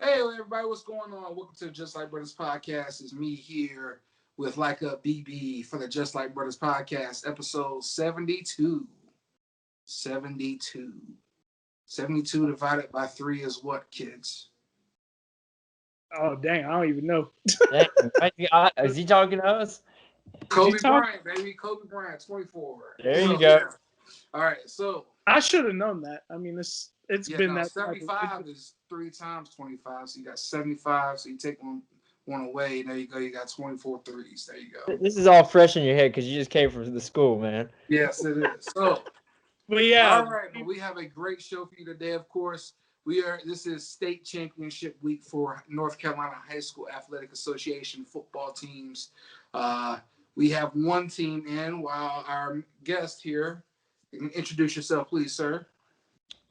Hey everybody, what's going on? Welcome to the Just Like Brothers podcast. It's me here with like a BB for the Just Like Brothers podcast, episode 72. 72. 72 divided by 3 is what, kids? Oh dang, I don't even know. Dang, is he talking to us? Did you Kobe talk? Bryant, baby. Kobe Bryant, 24. There you So, go. yeah. All right, so, I should have known that. I mean, it's yeah, been no, that type 75 is 3 times 25. So you got 75. So you take one away. There you go. You got 24 threes. There you go. This is all fresh in your head because you just came from the school, man. Yes, it is. So, But yeah, all right, but we have a great show for you today. Of course, This is state championship week for North Carolina High School Athletic Association football teams. We have one team in, while our guest here, you can introduce yourself, please, sir.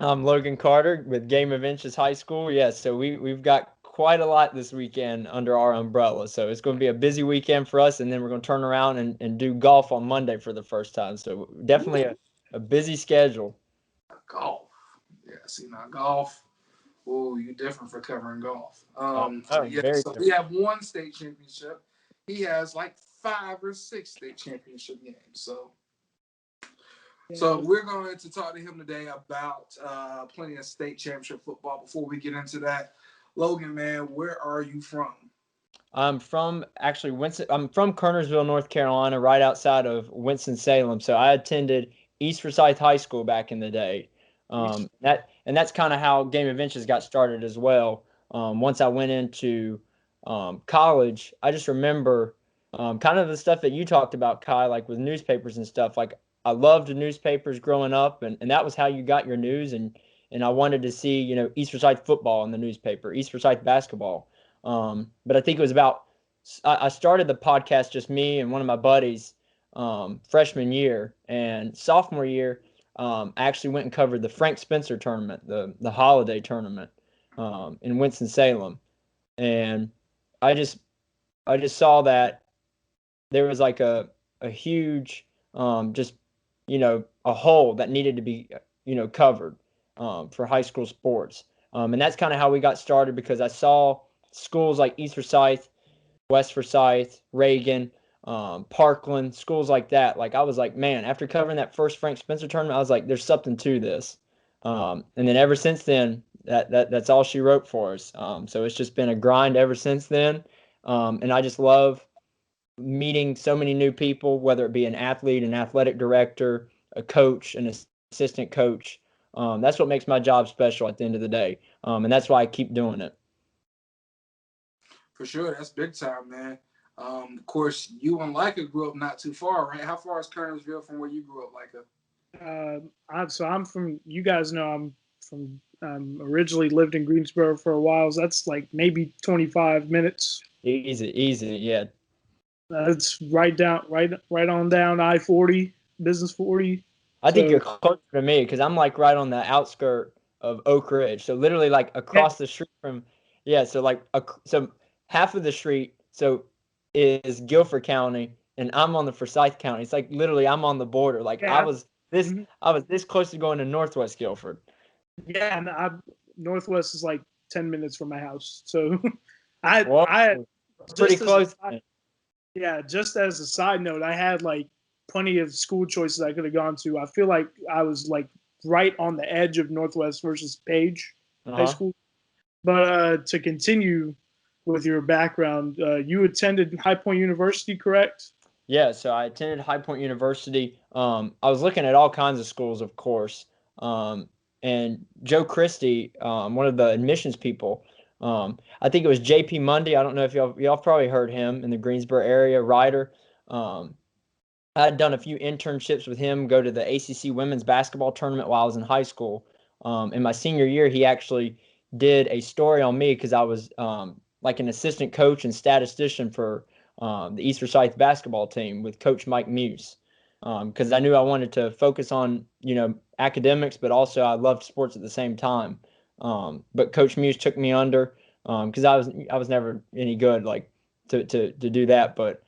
I'm Logan Carter with Game of Inches High School. Yeah, so we've got quite a lot this weekend under our umbrella. So it's going to be a busy weekend for us, and then we're going to turn around and do golf on Monday for the first time. So definitely a busy schedule. Golf. Yeah, see now golf. Oh, you different for covering golf. Yeah. Very So different. we have one state championship. He has like 5 or 6 state championship games. So we're going to talk to him today about plenty of state championship football. Before we get into that, Logan, man, where are you from? I'm from actually Winston. I'm from Kernersville, North Carolina, right outside of Winston-Salem. So I attended East Forsyth High School back in the day. That's kind of how Game of Inches got started as well. Once I went into college, I just remember kind of the stuff that you talked about, Kai, like with newspapers and stuff. Like I loved the newspapers growing up, and that was how you got your news. And I wanted to see, East Forsyth football in the newspaper, East Forsyth basketball. But I think it was I started the podcast, just me and one of my buddies, freshman year, and sophomore year, I actually went and covered the Frank Spencer tournament, the holiday tournament, in Winston-Salem. And I just, I just saw that there was like a huge, just, a hole that needed to be, covered, for high school sports. And that's kind of how we got started, because I saw schools like East Forsyth, West Forsyth, Reagan, Parkland, schools like that. Like I was like, man, after covering that first Frank Spencer tournament, I was like, there's something to this. And then ever since then, that's all she wrote for us. So it's just been a grind ever since then. And I just love meeting so many new people, whether it be an athlete, an athletic director, a coach, an assistant coach. That's what makes my job special at the end of the day. And that's why I keep doing it. For sure, that's big time, man. Of course, you and Leica grew up not too far, right? How far is Kernersville from where you grew up, Leica? I'm from. You guys know I'm from. Originally lived in Greensboro for a while. So that's like maybe 25 minutes. Easy, yeah. That's right on down I-40, Business 40. I think So you're closer to me because I'm like right on the outskirt of Oak Ridge. So literally like yeah, across the street from, yeah. So like, so half of the street is Guilford County, and I'm on the Forsyth County. It's like literally I'm on the border. Like yeah, mhm. I was this close to going to Northwest Guilford. Yeah, and Northwest is like 10 minutes from my house. So Well, I it's pretty just as a close. yeah, just as a side note, I had like plenty of school choices I could have gone to. I feel like I was like right on the edge of Northwest versus Page High Uh-huh. School. But to continue with your background, you attended High Point University, correct? Yeah, so I attended High Point University. I was looking at all kinds of schools, of course. Um, and Joe Christie, one of the admissions people, I think it was JP Mundy. I don't know if y'all probably heard him in the Greensboro area, writer. Um, I had done a few internships with him, go to the ACC women's basketball tournament while I was in high school. In my senior year, he actually did a story on me because I was like an assistant coach and statistician for the East Forsyth basketball team with Coach Mike Muse. Because I knew I wanted to focus on academics, but also I loved sports at the same time. But Coach Muse took me under because I was never any good like to do that, but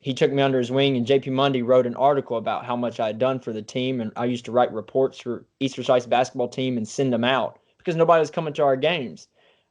he took me under his wing, and JP Mundy wrote an article about how much I had done for the team, and I used to write reports for East Forsyth basketball team and send them out because nobody was coming to our games.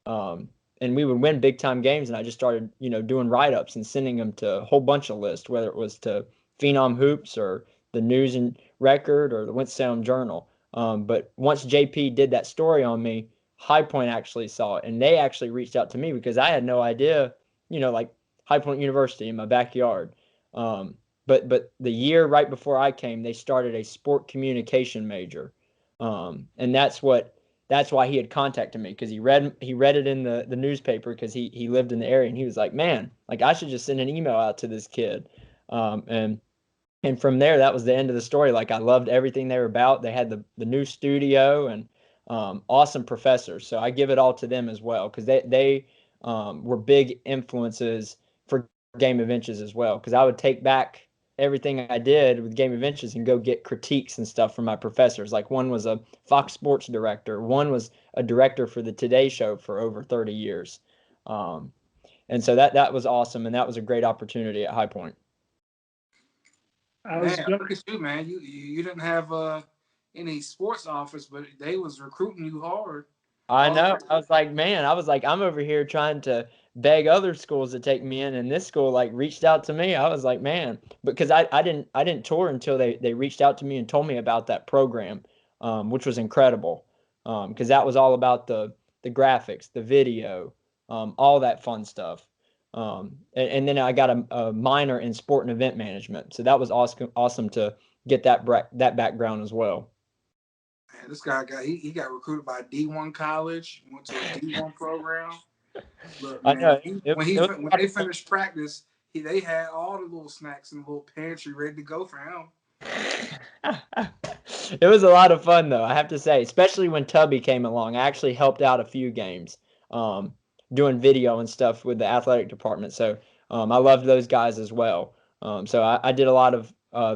And we would win big time games, and I just started, doing write-ups and sending them to a whole bunch of lists, whether it was to Phenom Hoops or the News and Record or the Winston-Salem Journal. But once JP did that story on me, High Point actually saw it, and they actually reached out to me because I had no idea, like High Point University in my backyard. But the year right before I came, they started a sport communication major, and that's why he had contacted me, because he read it in the newspaper, because he lived in the area, and he was like, man, like I should just send an email out to this kid. And from there, that was the end of the story. Like, I loved everything they were about. They had the new studio and awesome professors. So I give it all to them as well, because they were big influences for Game of Inches as well. Because I would take back everything I did with Game of Inches and go get critiques and stuff from my professors. Like, one was a Fox Sports director. One was a director for the Today Show for over 30 years. And so that was awesome, and that was a great opportunity at High Point. Man, look at you, man. You didn't have any sports offers, but they was recruiting you hard. I know. I was like, man, I'm over here trying to beg other schools to take me in, and this school like reached out to me. I was like, man, because I didn't tour until they reached out to me and told me about that program, which was incredible, because that was all about the graphics, the video, all that fun stuff. And then I got a minor in sport and event management, so that was awesome to get that background as well. Man, this guy he got recruited by D1 college, went to a D1 program. Look, man, when they finished practice, they had all the little snacks in the little pantry ready to go for him. It was a lot of fun, though, I have to say, especially when Tubby came along. I actually helped out a few games, doing video and stuff with the athletic department. So I loved those guys as well. So I did a lot of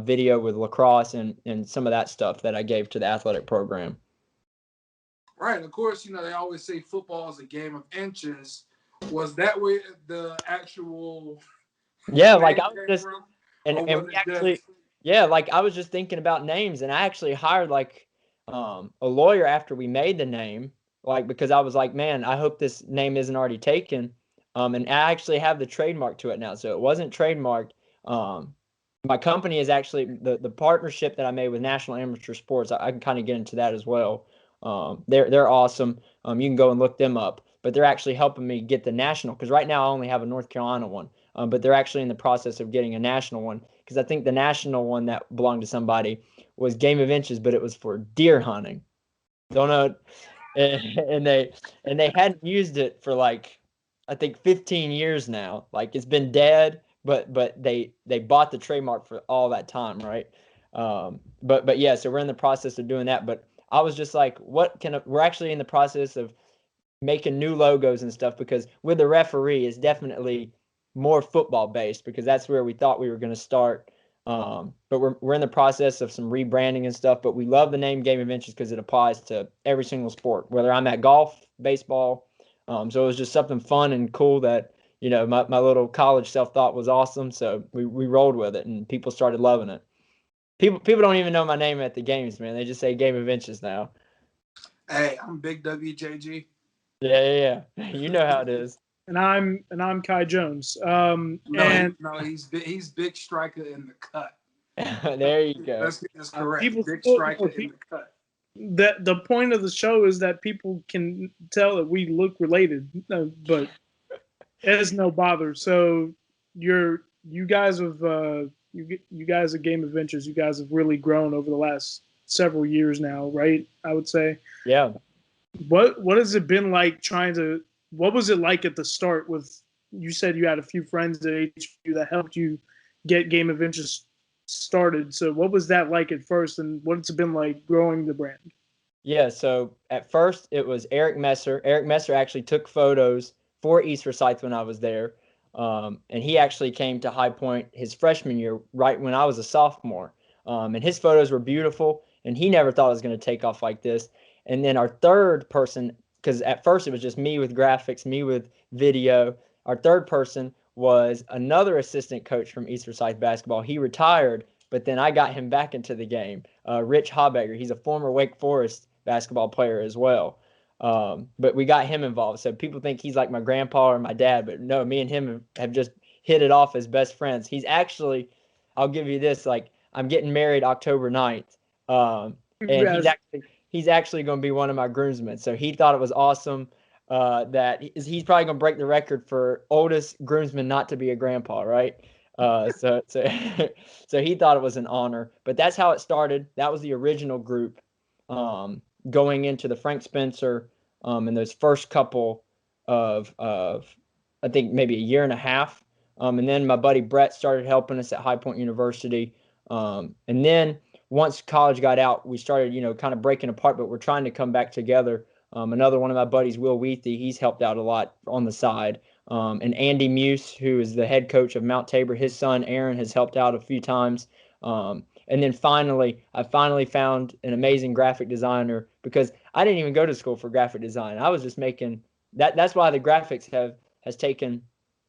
video with lacrosse and some of that stuff that I gave to the athletic program. Right. Of course, they always say football is a game of inches. Was that where the actual I was just and we actually like I was just thinking about names, and I actually hired like a lawyer after we made the name, like, because I was like, man, I hope this name isn't already taken. And I actually have the trademark to it now, so it wasn't trademarked. My company is actually the partnership that I made with National Amateur Sports. I can kind of get into that as well. They're awesome. You can go and look them up, but they're actually helping me get the national, because right now I only have a North Carolina one. But they're actually in the process of getting a national one, because I think the national one that belonged to somebody was Game of Inches, but it was for deer hunting. Don't know, and they hadn't used it for like I think 15 years now. Like, it's been dead, but they bought the trademark for all that time, right? But yeah, so we're in the process of doing that. But I was just like, we're actually in the process of making new logos and stuff, because with the referee is definitely more football based, because that's where we thought we were going to start. But we're in the process of some rebranding and stuff, but we love the name Game of Inches because it applies to every single sport, whether I'm at golf, baseball. So it was just something fun and cool that, my little college self thought was awesome. So we rolled with it, and people started loving it. People don't even know my name at the games, man. They just say Game of Inches now. Hey, I'm Big WJG. Yeah. You know how it is. And I'm Kai Jones. He's Big Striker in the cut. There you go. That's correct. Big Striker in the cut. The point of the show is that people can tell that we look related, but it's no bother. So you guys have you guys at Game of Inches, you guys have really grown over the last several years now, right? I would say. Yeah. What has it been like what was it like at the start with, you said you had a few friends at HBU that helped you get Game of Inches started. So what was that like at first, and what's it been like growing the brand? Yeah, so at first it was Eric Messer. Eric Messer actually took photos for East Forsyth when I was there. And he actually came to High Point his freshman year, right when I was a sophomore. And his photos were beautiful, and he never thought it was going to take off like this. And then our third person, because at first it was just me with graphics, me with video. Our third person was another assistant coach from East Forsyth basketball. He retired, but then I got him back into the game. Rich Habegger. He's a former Wake Forest basketball player as well. But we got him involved. So people think he's like my grandpa or my dad, but no, me and him have just hit it off as best friends. He's actually, I'll give you this, like I'm getting married October 9th. And he's actually going to be one of my groomsmen. So he thought it was awesome that he's probably going to break the record for oldest groomsman not to be a grandpa, right? So so he thought it was an honor. But that's how it started. That was the original group going into the Frank Spencer in those first couple of I think maybe a year and a half. And then my buddy Brett started helping us at High Point University. And then once college got out, we started, kind of breaking apart, but we're trying to come back together. Another one of my buddies, Will Weethy, he's helped out a lot on the side. And Andy Muse, who is the head coach of Mount Tabor, his son Aaron has helped out a few times. And then I finally found an amazing graphic designer because I didn't even go to school for graphic design. I was just making that. That's why the graphics has taken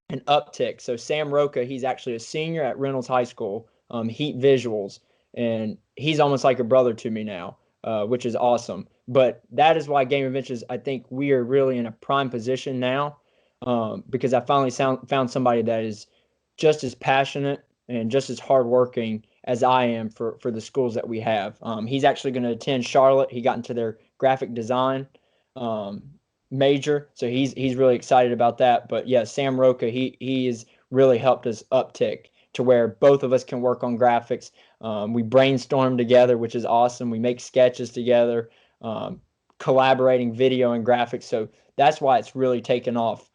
an uptick. So Sam Roca, he's actually a senior at Reynolds High School, Heat Visuals, and he's almost like a brother to me now, which is awesome. But that is why Game Adventures, I think we are really in a prime position now, because I finally found somebody that is just as passionate and just as hardworking as I am for the schools that we have. He's actually going to attend Charlotte. He got into their graphic design major, so he's really excited about that. But yeah, Sam Roca, he has really helped us uptick to where both of us can work on graphics. We brainstorm together, which is awesome. We make sketches together, collaborating video and graphics. So that's why it's really taken off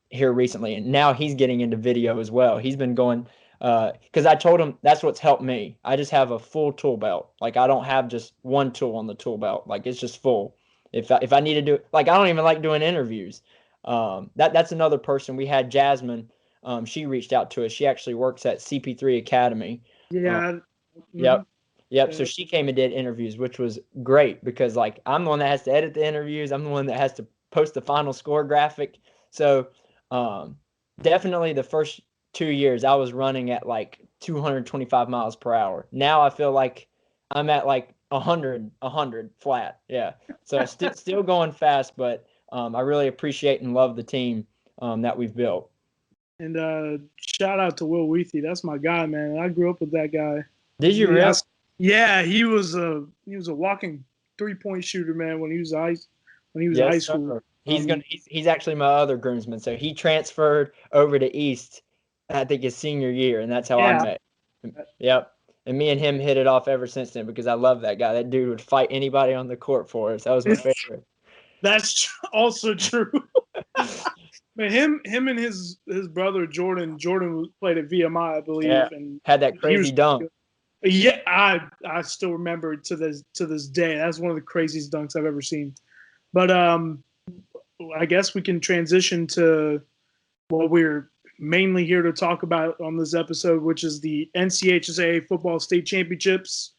here recently. And now he's getting into video as well. He's been going because I told him that's what's helped me. I just have a full tool belt. Like I don't have just one tool on the tool belt. Like it's just full. If I need to do, like I don't even like doing interviews. That's another person. We had Jasmine. She reached out to us. She actually works at CP3 Academy. Yeah. Yep. Yep. So she came and did interviews, which was great because like I'm the one that has to edit the interviews. I'm the one that has to post the final score graphic. So definitely the first 2 years I was running at like 225 miles per hour. Now I feel like I'm at like 100 flat. Yeah. So still going fast, but I really appreciate and love the team that we've built. And shout out to Will Weethy. That's my guy, man. I grew up with that guy. Did you really? Yeah, he was a walking 3-point shooter, man. When he was in high school. Sir. He's actually my other groomsman. So he transferred over to East, I think his senior year, and that's how I met. Yep. And me and him hit it off ever since then because I love that guy. That dude would fight anybody on the court for us. That was my favorite. That's also true. But him and his brother Jordan played at VMI, I believe, and had that crazy dunk. Yeah, I still remember it to this day. That's one of the craziest dunks I've ever seen. But I guess we can transition to what we're mainly here to talk about on this episode, which is the NCHSAA Football State Championships.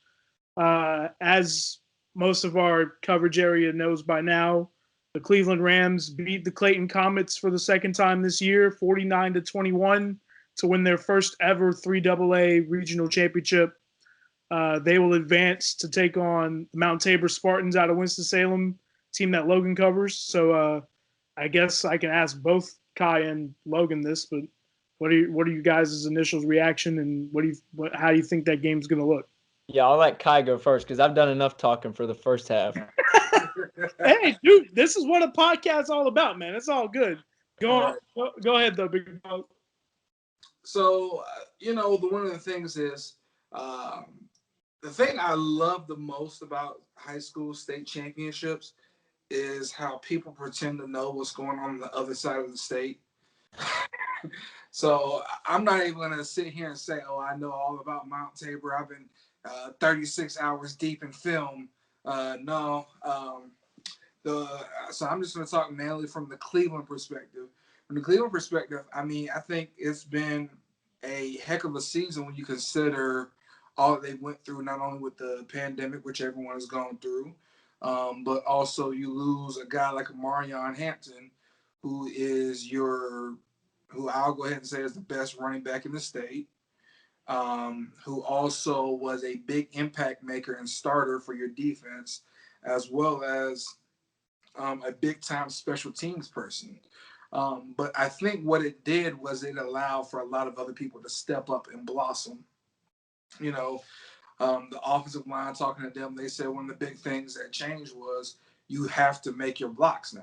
As most of our coverage area knows by now, the Cleveland Rams beat the Clayton Comets for the second time this year, 49-21, to win their first ever 3AA regional championship. They will advance to take on the Mount Tabor Spartans out of Winston-Salem, team that Logan covers. So I guess I can ask both Kai and Logan this, but what are you guys' initial reaction, and how do you think that game's going to look? Yeah, I'll let Kai go first because I've done enough talking for the first half. Hey, dude, this is what a podcast's all about, man. It's all good. Go ahead, though, big dog. So, one of the things is the thing I love the most about high school state championships is how people pretend to know what's going on the other side of the state. So I'm not even going to sit here and say, oh, I know all about Mount Tabor. I've been 36 hours deep in film. No. So I'm just going to talk mainly from the Cleveland perspective. From the Cleveland perspective, I mean, I think it's been a heck of a season when you consider all that they went through, not only with the pandemic, which everyone has gone through, but also you lose a guy like Marion Hampton, who I'll go ahead and say is the best running back in the state, who also was a big impact maker and starter for your defense, as well as a big time special teams person. But I think what it did was it allowed for a lot of other people to step up and blossom. You know, the offensive line talking to them, they said one of the big things that changed was you have to make your blocks now.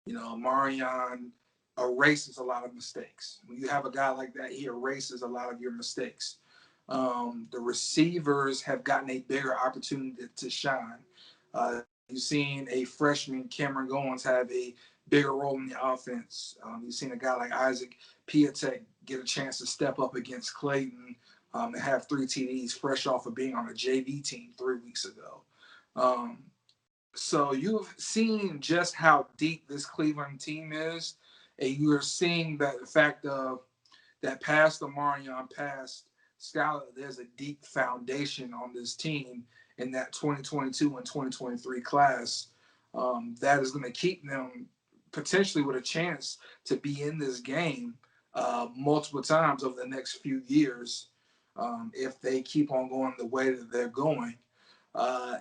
You know, Marion erases a lot of mistakes. When you have a guy like that, he erases a lot of your mistakes. The receivers have gotten a bigger opportunity to shine. You've seen a freshman, Cameron Goins, have a bigger role in the offense. You've seen a guy like Isaac Piatek get a chance to step up against Clayton and have 3 TDs fresh off of being on a JV team 3 weeks ago. So you've seen just how deep this Cleveland team is, and you're seeing that the fact of that past the Marion, past Skyler, there's a deep foundation on this team in that 2022 and 2023 class that is going to keep them potentially with a chance to be in this game multiple times over the next few years if they keep on going the way that they're going.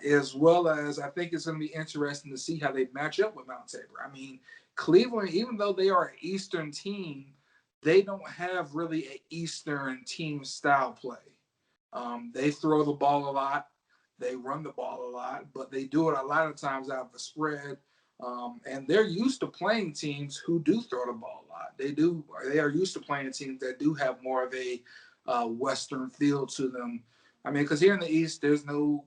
As well as I think it's going to be interesting to see how they match up with Mount Tabor. I mean, Cleveland, even though they are an Eastern team, they don't have really an Eastern team style play. They throw the ball a lot, they run the ball a lot, but they do it a lot of times out of a spread. And they're used to playing teams who do throw the ball a lot. They are used to playing teams that do have more of a Western feel to them. I mean, because here in the East, there's no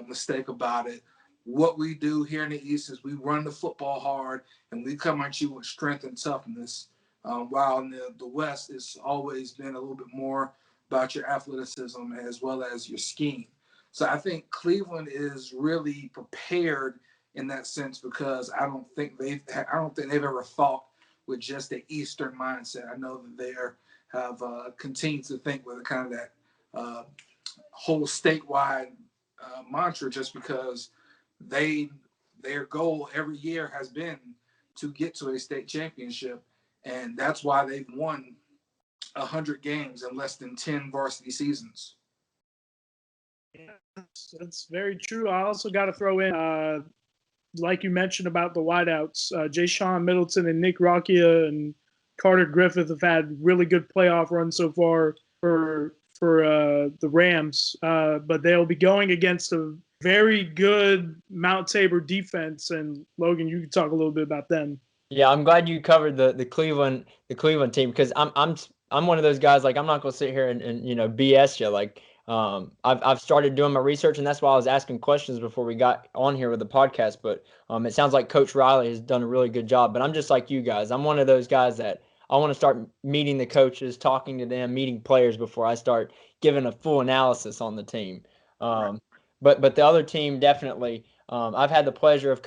mistake about it. What we do here in the East is we run the football hard and we come at you with strength and toughness. While in the West, it's always been a little bit more about your athleticism as well as your scheme. So I think Cleveland is really prepared in that sense because I don't think they've ever thought with just the Eastern mindset. I know that they have continued to think with kind of that whole statewide mantra, just because their goal every year has been to get to a state championship, and that's why they've won 100 games in less than 10 varsity seasons. Yeah, that's very true. I also got to throw in, like you mentioned about the wideouts, Jay Sean Middleton and Nick Rocchia and Carter Griffith have had really good playoff runs so far for the Rams, but they'll be going against a very good Mount Tabor defense. And Logan, you can talk a little bit about them. Yeah, I'm glad you covered the Cleveland team because I'm one of those guys, like I'm not gonna sit here and BS you. Like I've started doing my research, and that's why I was asking questions before we got on here with the podcast. But it sounds like Coach Riley has done a really good job. But I'm just like you guys. I'm one of those guys that I want to start meeting the coaches, talking to them, meeting players before I start giving a full analysis on the team. But the other team definitely. I've had the pleasure of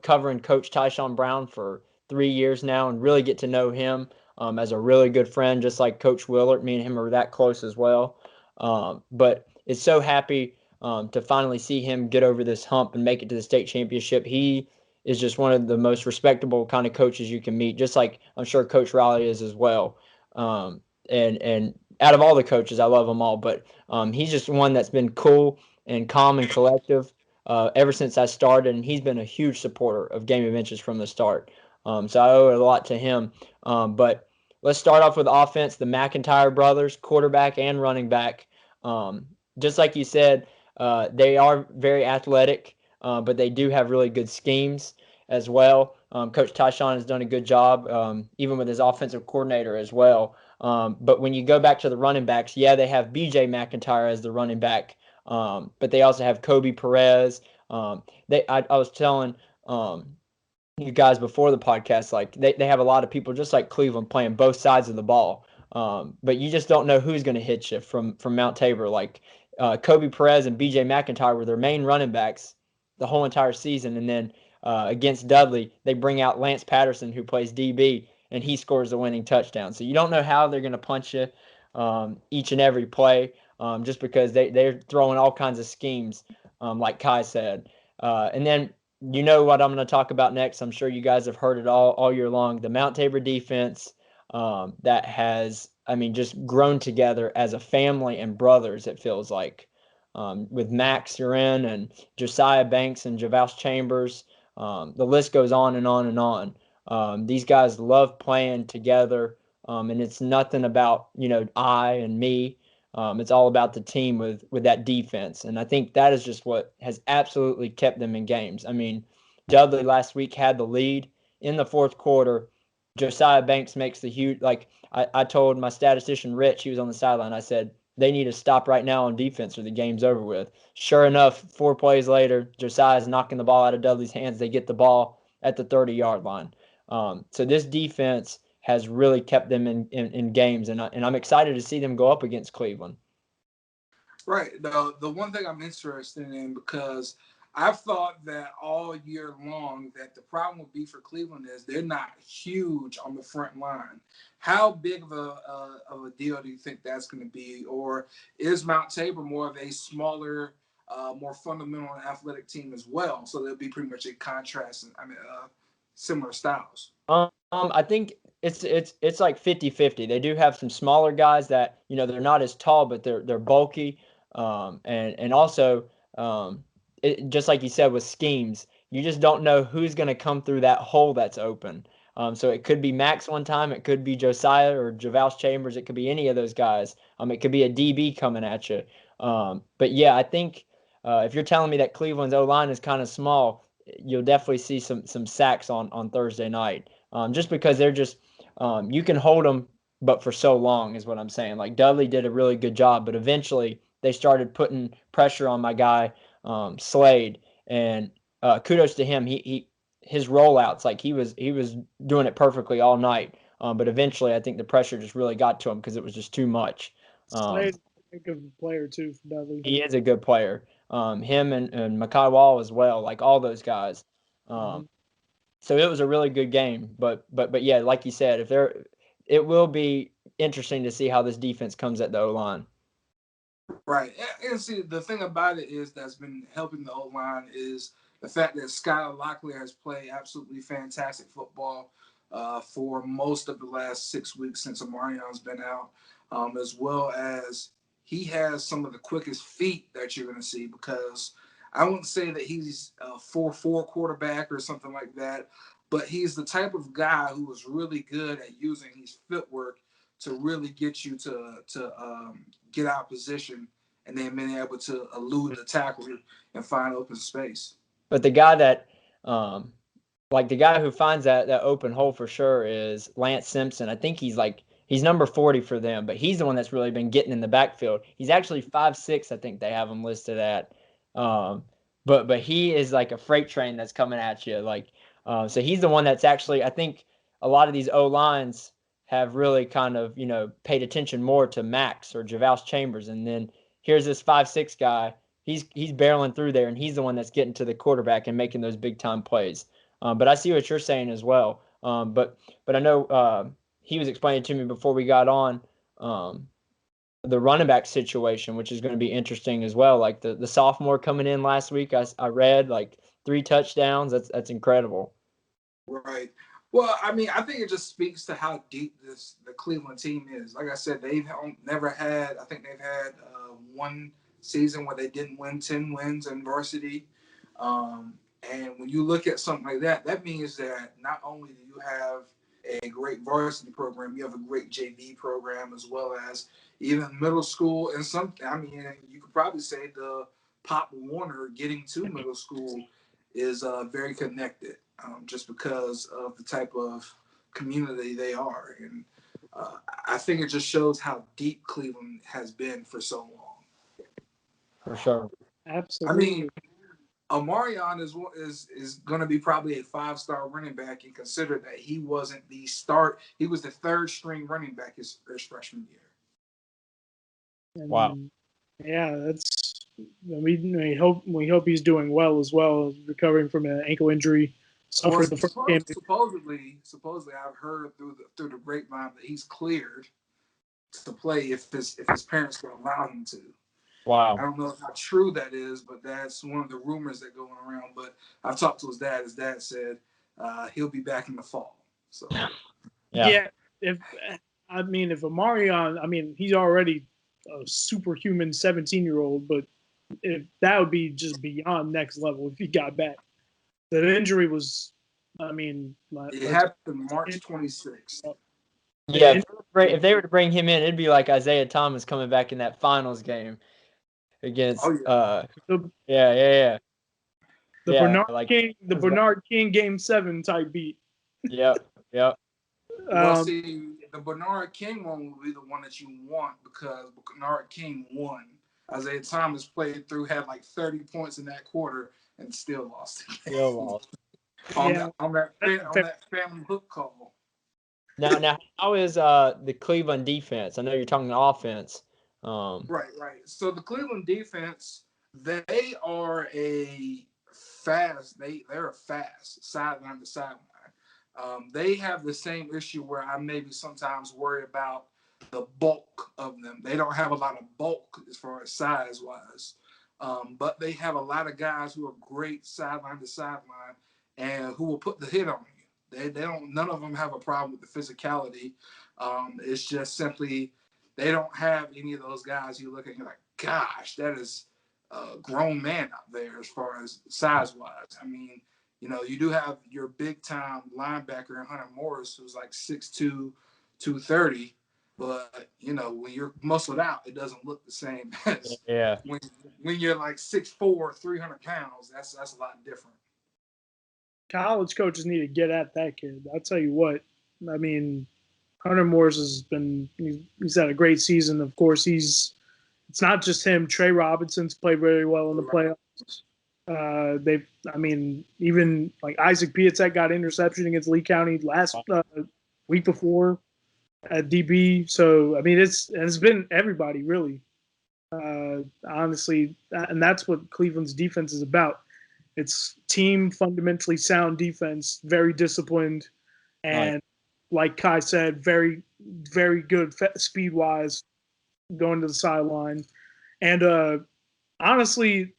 covering Coach Tyshawn Brown for 3 years now, and really get to know him as a really good friend, just like Coach Willard. Me and him are that close as well. But it's so happy to finally see him get over this hump and make it to the state championship. He is just one of the most respectable kind of coaches you can meet, just like I'm sure Coach Riley is as well. And out of all the coaches, I love them all, but he's just one that's been cool and calm and collective ever since I started, and he's been a huge supporter of Game of Inches from the start. So I owe it a lot to him. But let's start off with offense. The McIntyre brothers, quarterback and running back. Just like you said, they are very athletic, but they do have really good schemes as well. Coach Tyshawn has done a good job, even with his offensive coordinator as well. But when you go back to the running backs, yeah, they have BJ McIntyre as the running back. But they also have Kobe Perez. I was telling you guys before the podcast, like they have a lot of people just like Cleveland playing both sides of the ball. But you just don't know who's going to hit you from Mount Tabor. Like Kobe Perez and BJ McIntyre were their main running backs the whole entire season, and then against Dudley, they bring out Lance Patterson, who plays DB, and he scores the winning touchdown. So you don't know how they're going to punch you each and every play. Just because they're throwing all kinds of schemes, like Kai said. And then you know what I'm going to talk about next. I'm sure you guys have heard it all year long. The Mount Tabor defense that has, just grown together as a family and brothers, it feels like. with Max Urin and Josiah Banks and Javaus Chambers. The list goes on and on and on. These guys love playing together, and it's nothing about I and me. It's all about the team with that defense, and I think that is just what has absolutely kept them in games. I mean, Dudley last week had the lead in the fourth quarter. Josiah Banks makes the huge I told my statistician Rich, he was on the sideline. I said they need to stop right now on defense or the game's over with. Sure enough, 4 plays later, Josiah's knocking the ball out of Dudley's hands. They get the ball at the 30-yard line. So this defense has really kept them in games, and I'm excited to see them go up against Cleveland. Right. The one thing I'm interested in, because I've thought that all year long that the problem would be for Cleveland is they're not huge on the front line. How big of a deal do you think that's going to be? Or is Mount Tabor more of a smaller, more fundamental and athletic team as well? So they'll be pretty much a contrast, similar styles. I think it's like 50-50. They do have some smaller guys that, they're not as tall, but they're bulky. And also, just like you said with schemes, you just don't know who's going to come through that hole that's open. So it could be Max one time, it could be Josiah or Javaus Chambers, it could be any of those guys. It could be a DB coming at you. But yeah, I think if you're telling me that Cleveland's O-line is kind of small, you'll definitely see some sacks on Thursday night. Just because they're just you can hold them, but for so long is what I'm saying. Like Dudley did a really good job, but eventually they started putting pressure on my guy Slade, and kudos to him. His rollouts, like he was doing it perfectly all night. But eventually, I think the pressure just really got to him because it was just too much. Slade's a good player too for Dudley. He is a good player. Him and Mekhi Wall as well, like all those guys. So it was a really good game, but yeah, like you said, it will be interesting to see how this defense comes at the O-line. Right. And see, the thing about it is that's been helping the O-line is the fact that Skylar Locklear has played absolutely fantastic football for most of the last 6 weeks since Omarion's been out, as well as he has some of the quickest feet that you're going to see, because I wouldn't say that he's a 4-4 quarterback or something like that, but he's the type of guy who is really good at using his footwork to really get you to get out of position and then being able to elude the tackler and find open space. But the guy that, the guy who finds that open hole for sure is Lance Simpson. I think he's number 40 for them, but he's the one that's really been getting in the backfield. He's actually 5'6", I think they have him listed at. But he is like a freight train that's coming at you. So he's the one that's actually, I think a lot of these O-lines have really kind of, paid attention more to Max or Javaus Chambers. And then here's this 5'6" guy. He's barreling through there, and he's the one that's getting to the quarterback and making those big-time plays. But I see what you're saying as well. But I know he was explaining to me before we got on the running back situation, which is going to be interesting as well. Like the sophomore coming in last week, I read like 3 touchdowns. That's incredible. Right. Well, I mean, I think it just speaks to how deep the Cleveland team is. Like I said, they've never had. I think they've had one season where they didn't win 10 wins in varsity. And when you look at something like that, that means that not only do you have a great varsity program, you have a great JV program, as well as even middle school and something. I mean, you could probably say the Pop Warner getting to middle school is very connected, just because of the type of community they are. And I think it just shows how deep Cleveland has been for so long. For sure. Absolutely. I mean, Omarion is going to be probably a 5-star running back, and consider that he wasn't the start. He was the 3rd string running back his freshman year. And, wow. Yeah, that's we hope he's doing well as well, recovering from an ankle injury. Well, supposedly, I've heard through the grapevine that he's cleared to play if his parents will allow him to. Wow. I don't know how true that is, but that's one of the rumors that going around. But I've talked to his dad. His dad said he'll be back in the fall. So yeah, if Omarion, he's already a superhuman 17-year-old, but if that would be just beyond next level if he got back. The injury was, I mean, It happened March 26th. Yeah, if they were to bring him in, it'd be like Isaiah Thomas coming back in that finals game against. Yeah. The Yeah, Bernard King, the Bernard King Game 7 type beat. Yep. Well, see, the Bernard King one will be the one that you want because Bernard King won. Isaiah Thomas played through, had like 30 points in that quarter, and still lost. Still lost. on that family hook call. Now, how is the Cleveland defense? I know you're talking offense. Right. So the Cleveland defense, they are a fast. They're a fast sideline to sideline. They have the same issue where I maybe sometimes worry about the bulk of them. They don't have a lot of bulk as far as size wise, but they have a lot of guys who are great sideline to sideline and who will put the hit on you. They don't. None of them have a problem with the physicality. It's just simply they don't have any of those guys you look at and you're like, gosh, that is a grown man out there as far as size wise. I mean, you know, you do have your big time linebacker, Hunter Morris, who's like 6'2", 230. But, you know, when you're muscled out, it doesn't look the same as when you're like 6'4", 300 pounds. That's a lot different. College coaches need to get at that kid. I'll tell you what. I mean, Hunter Morris he's had a great season. Of course, it's not just him. Trey Robinson's played very well in the playoffs. Even like Isaac Piatek got interception against Lee County last week before at DB. So I mean, it's been everybody really, honestly, and that's what Cleveland's defense is about. It's team fundamentally sound defense, very disciplined, and like Kai said, very, very good speed wise, going to the sideline, and honestly,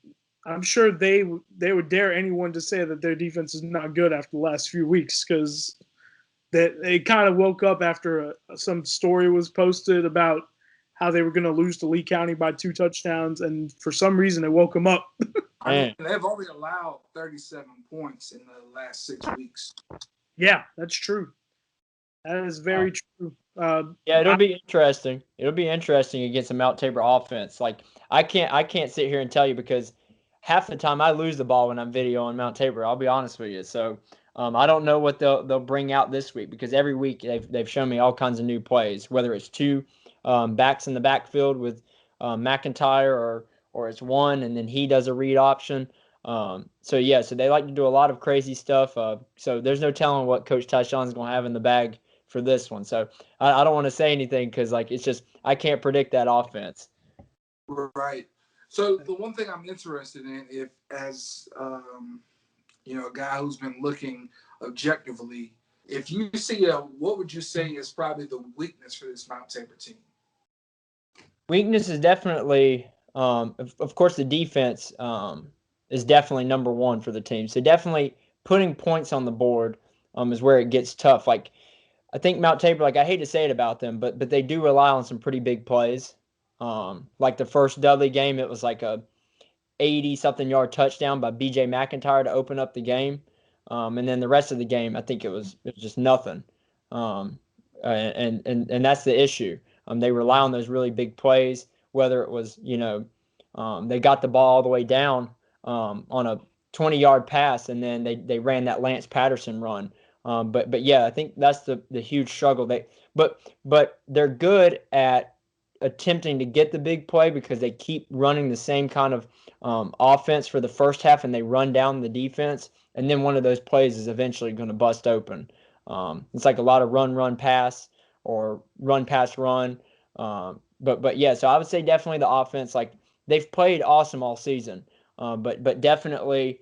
I'm sure they would dare anyone to say that their defense is not good after the last few weeks because they kind of woke up after some story was posted about how they were going to lose to Lee County by 2 touchdowns, and for some reason it woke them up. I mean, they've only allowed 37 points in the last 6 weeks. Yeah, that's true. That is very true. It'll be interesting. It'll be interesting against the Mount Tabor offense. Like I can't sit here and tell you because half the time I lose the ball when I'm videoing Mount Tabor. I'll be honest with you. So I don't know what they'll bring out this week because every week they've shown me all kinds of new plays. Whether it's 2 backs in the backfield with McIntyre or it's 1 and then he does a read option. So they like to do a lot of crazy stuff. So there's no telling what Coach Tyshawn's going to have in the bag for this one. So I don't want to say anything because it's just I can't predict that offense. Right. So the one thing I'm interested in, if as a guy who's been looking objectively, if you see what would you say is probably the weakness for this Mount Tabor team? Weakness is definitely, of course, the defense is definitely number 1 for the team. So definitely putting points on the board is where it gets tough. Like I think Mount Tabor, I hate to say it about them, but they do rely on some pretty big plays. Like the first Dudley game, it was like a 80-something yard touchdown by B.J. McIntyre to open up the game. And then the rest of the game, I think it was just nothing. And that's the issue. They rely on those really big plays, whether it was, they got the ball all the way down on a 20-yard pass, and then they ran that Lance Patterson run. But I think that's the huge struggle. But they're good at attempting to get the big play because they keep running the same kind of offense for the first half, and they run down the defense, and then one of those plays is eventually going to bust open. It's like a lot of run, pass, or run, pass, run. So I would say definitely the offense. Like they've played awesome all season, but definitely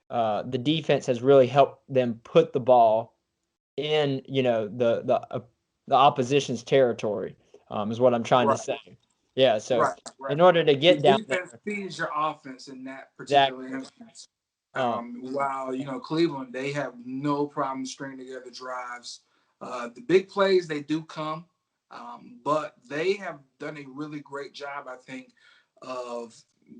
the defense has really helped them put the ball in the opposition's territory. Is what I'm trying to say. Yeah, so in order to get down there, defense feeds your offense in that particular instance. While Cleveland, they have no problem stringing together drives. The big plays, they do come, but they have done a really great job, I think, of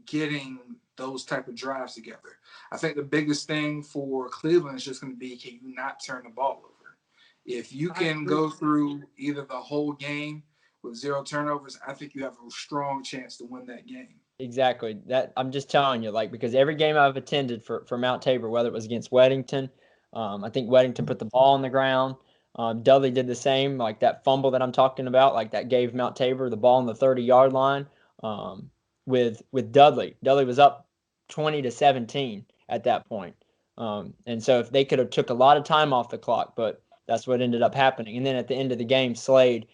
getting those type of drives together. I think the biggest thing for Cleveland is just going to be, can you not turn the ball over? If you can go through either the whole game with 0 turnovers, I think you have a strong chance to win that game. Exactly. That I'm just telling you, like, because every game I've attended for Mount Tabor, whether it was against Weddington, I think Weddington put the ball on the ground. Dudley did the same, like that fumble that I'm talking about, like that gave Mount Tabor the ball on the 30-yard line. With Dudley, Dudley was up 20-17 at that point. And so if they could have took a lot of time off the clock, but that's what ended up happening. And then at the end of the game, Slade,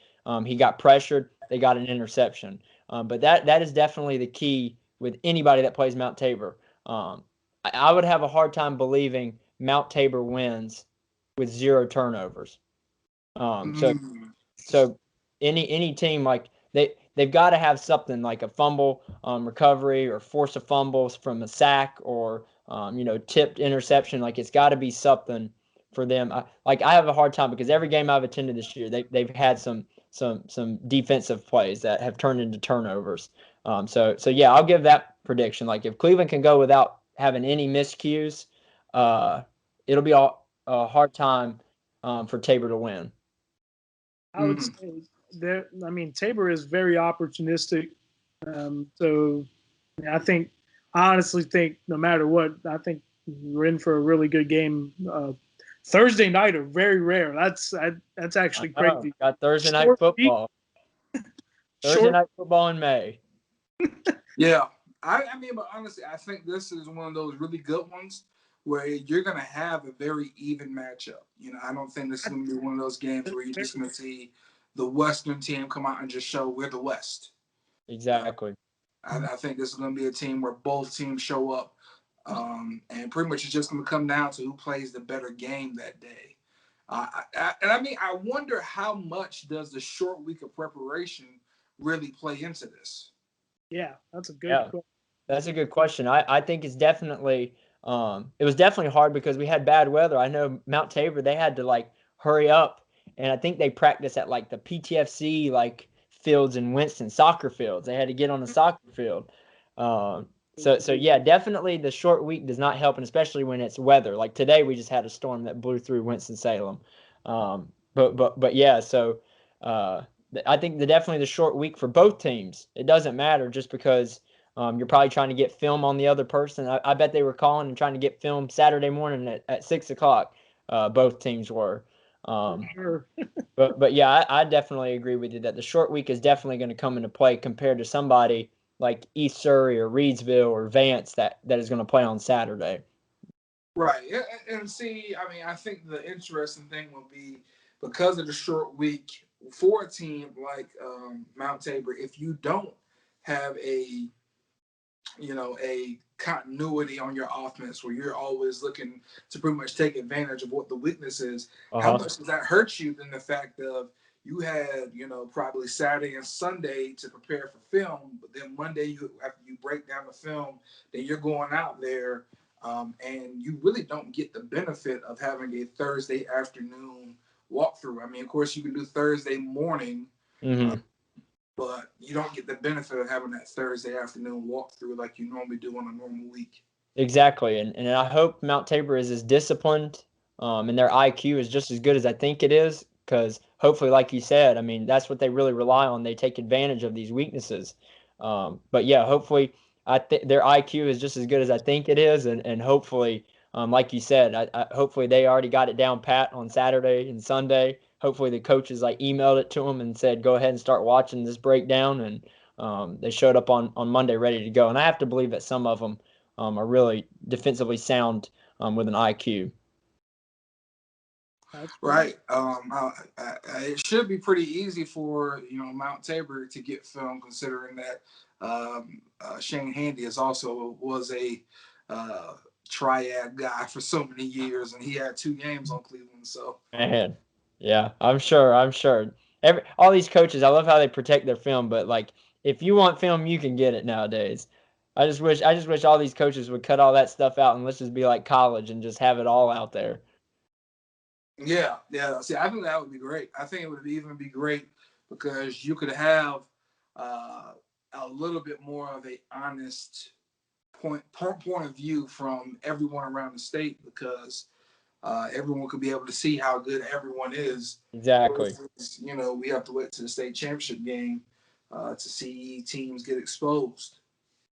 he got pressured. They got an interception. But that is definitely the key with anybody that plays Mount Tabor. I would have a hard time believing Mount Tabor wins with 0 turnovers. So any team, like they've got to have something like a fumble recovery or force a fumble from a sack or tipped interception. Like it's got to be something for them. I have a hard time because every game I've attended this year, they've had some defensive plays that have turned into turnovers. So yeah, I'll give that prediction. Like if Cleveland can go without having any miscues, it'll be a hard time for Tabor to win. I would say that, I mean, Tabor is very opportunistic. So I honestly think no matter what, I think we're in for a really good game. Thursday night are very rare. That's actually crazy. Got Thursday night football. Thursday night football in May. Yeah. I mean, but honestly, I think this is one of those really good ones where you're going to have a very even matchup. I don't think this is going to be one of those games where you're just going to see the Western team come out and just show we're the West. Exactly. I think this is going to be a team where both teams show up, and pretty much it's just going to come down to who plays the better game that day. I wonder how much does the short week of preparation really play into this? Yeah, that's a good question. That's a good question. I think it's definitely it was definitely hard because we had bad weather. I know Mount Tabor, they had to hurry up, and I think they practiced at the PTFC fields in Winston, soccer fields. They had to get on the soccer field. So yeah, definitely the short week does not help, and especially when it's weather. Like today, we just had a storm that blew through Winston-Salem. But yeah, so I think definitely the short week for both teams. It doesn't matter just because you're probably trying to get film on the other person. I bet they were calling and trying to get film Saturday morning at 6 o'clock. Both teams were. Sure. but yeah, I definitely agree with you that the short week is definitely going to come into play compared to somebody like East Surrey or Reedsville or Vance that is going to play on Saturday. Right. And see, I mean, I think the interesting thing will be because of the short week for a team like Mount Tabor, if you don't have a continuity on your offense where you're always looking to pretty much take advantage of what the weakness is, how much does that hurt you than the fact of you had, probably Saturday and Sunday to prepare for film, but then Monday after you break down the film, then you're going out there and you really don't get the benefit of having a Thursday afternoon walkthrough. I mean, of course, you can do Thursday morning, but you don't get the benefit of having that Thursday afternoon walkthrough like you normally do on a normal week. Exactly, and I hope Mount Tabor is as disciplined, and their IQ is just as good as I think it is. Because hopefully, like you said, I mean that's what they really rely on. They take advantage of these weaknesses. But yeah, hopefully, their IQ is just as good as I think it is, and hopefully, like you said, hopefully they already got it down pat on Saturday and Sunday. Hopefully the coaches emailed it to them and said, go ahead and start watching this breakdown, and they showed up on Monday ready to go. And I have to believe that some of them are really defensively sound with an IQ. Right. It should be pretty easy for Mount Tabor to get film, considering that Shane Handy was a triad guy for so many years, and he had 2 games on Cleveland. So man, yeah, I'm sure. All these coaches, I love how they protect their film, but if you want film, you can get it nowadays. I just wish all these coaches would cut all that stuff out and let's just be like college and just have it all out there. Yeah. See, I think that would be great. I think it would even be great because you could have a little bit more of a honest point of view from everyone around the state, because everyone could be able to see how good everyone is. Exactly. You know, we have to wait to the state championship game to see teams get exposed.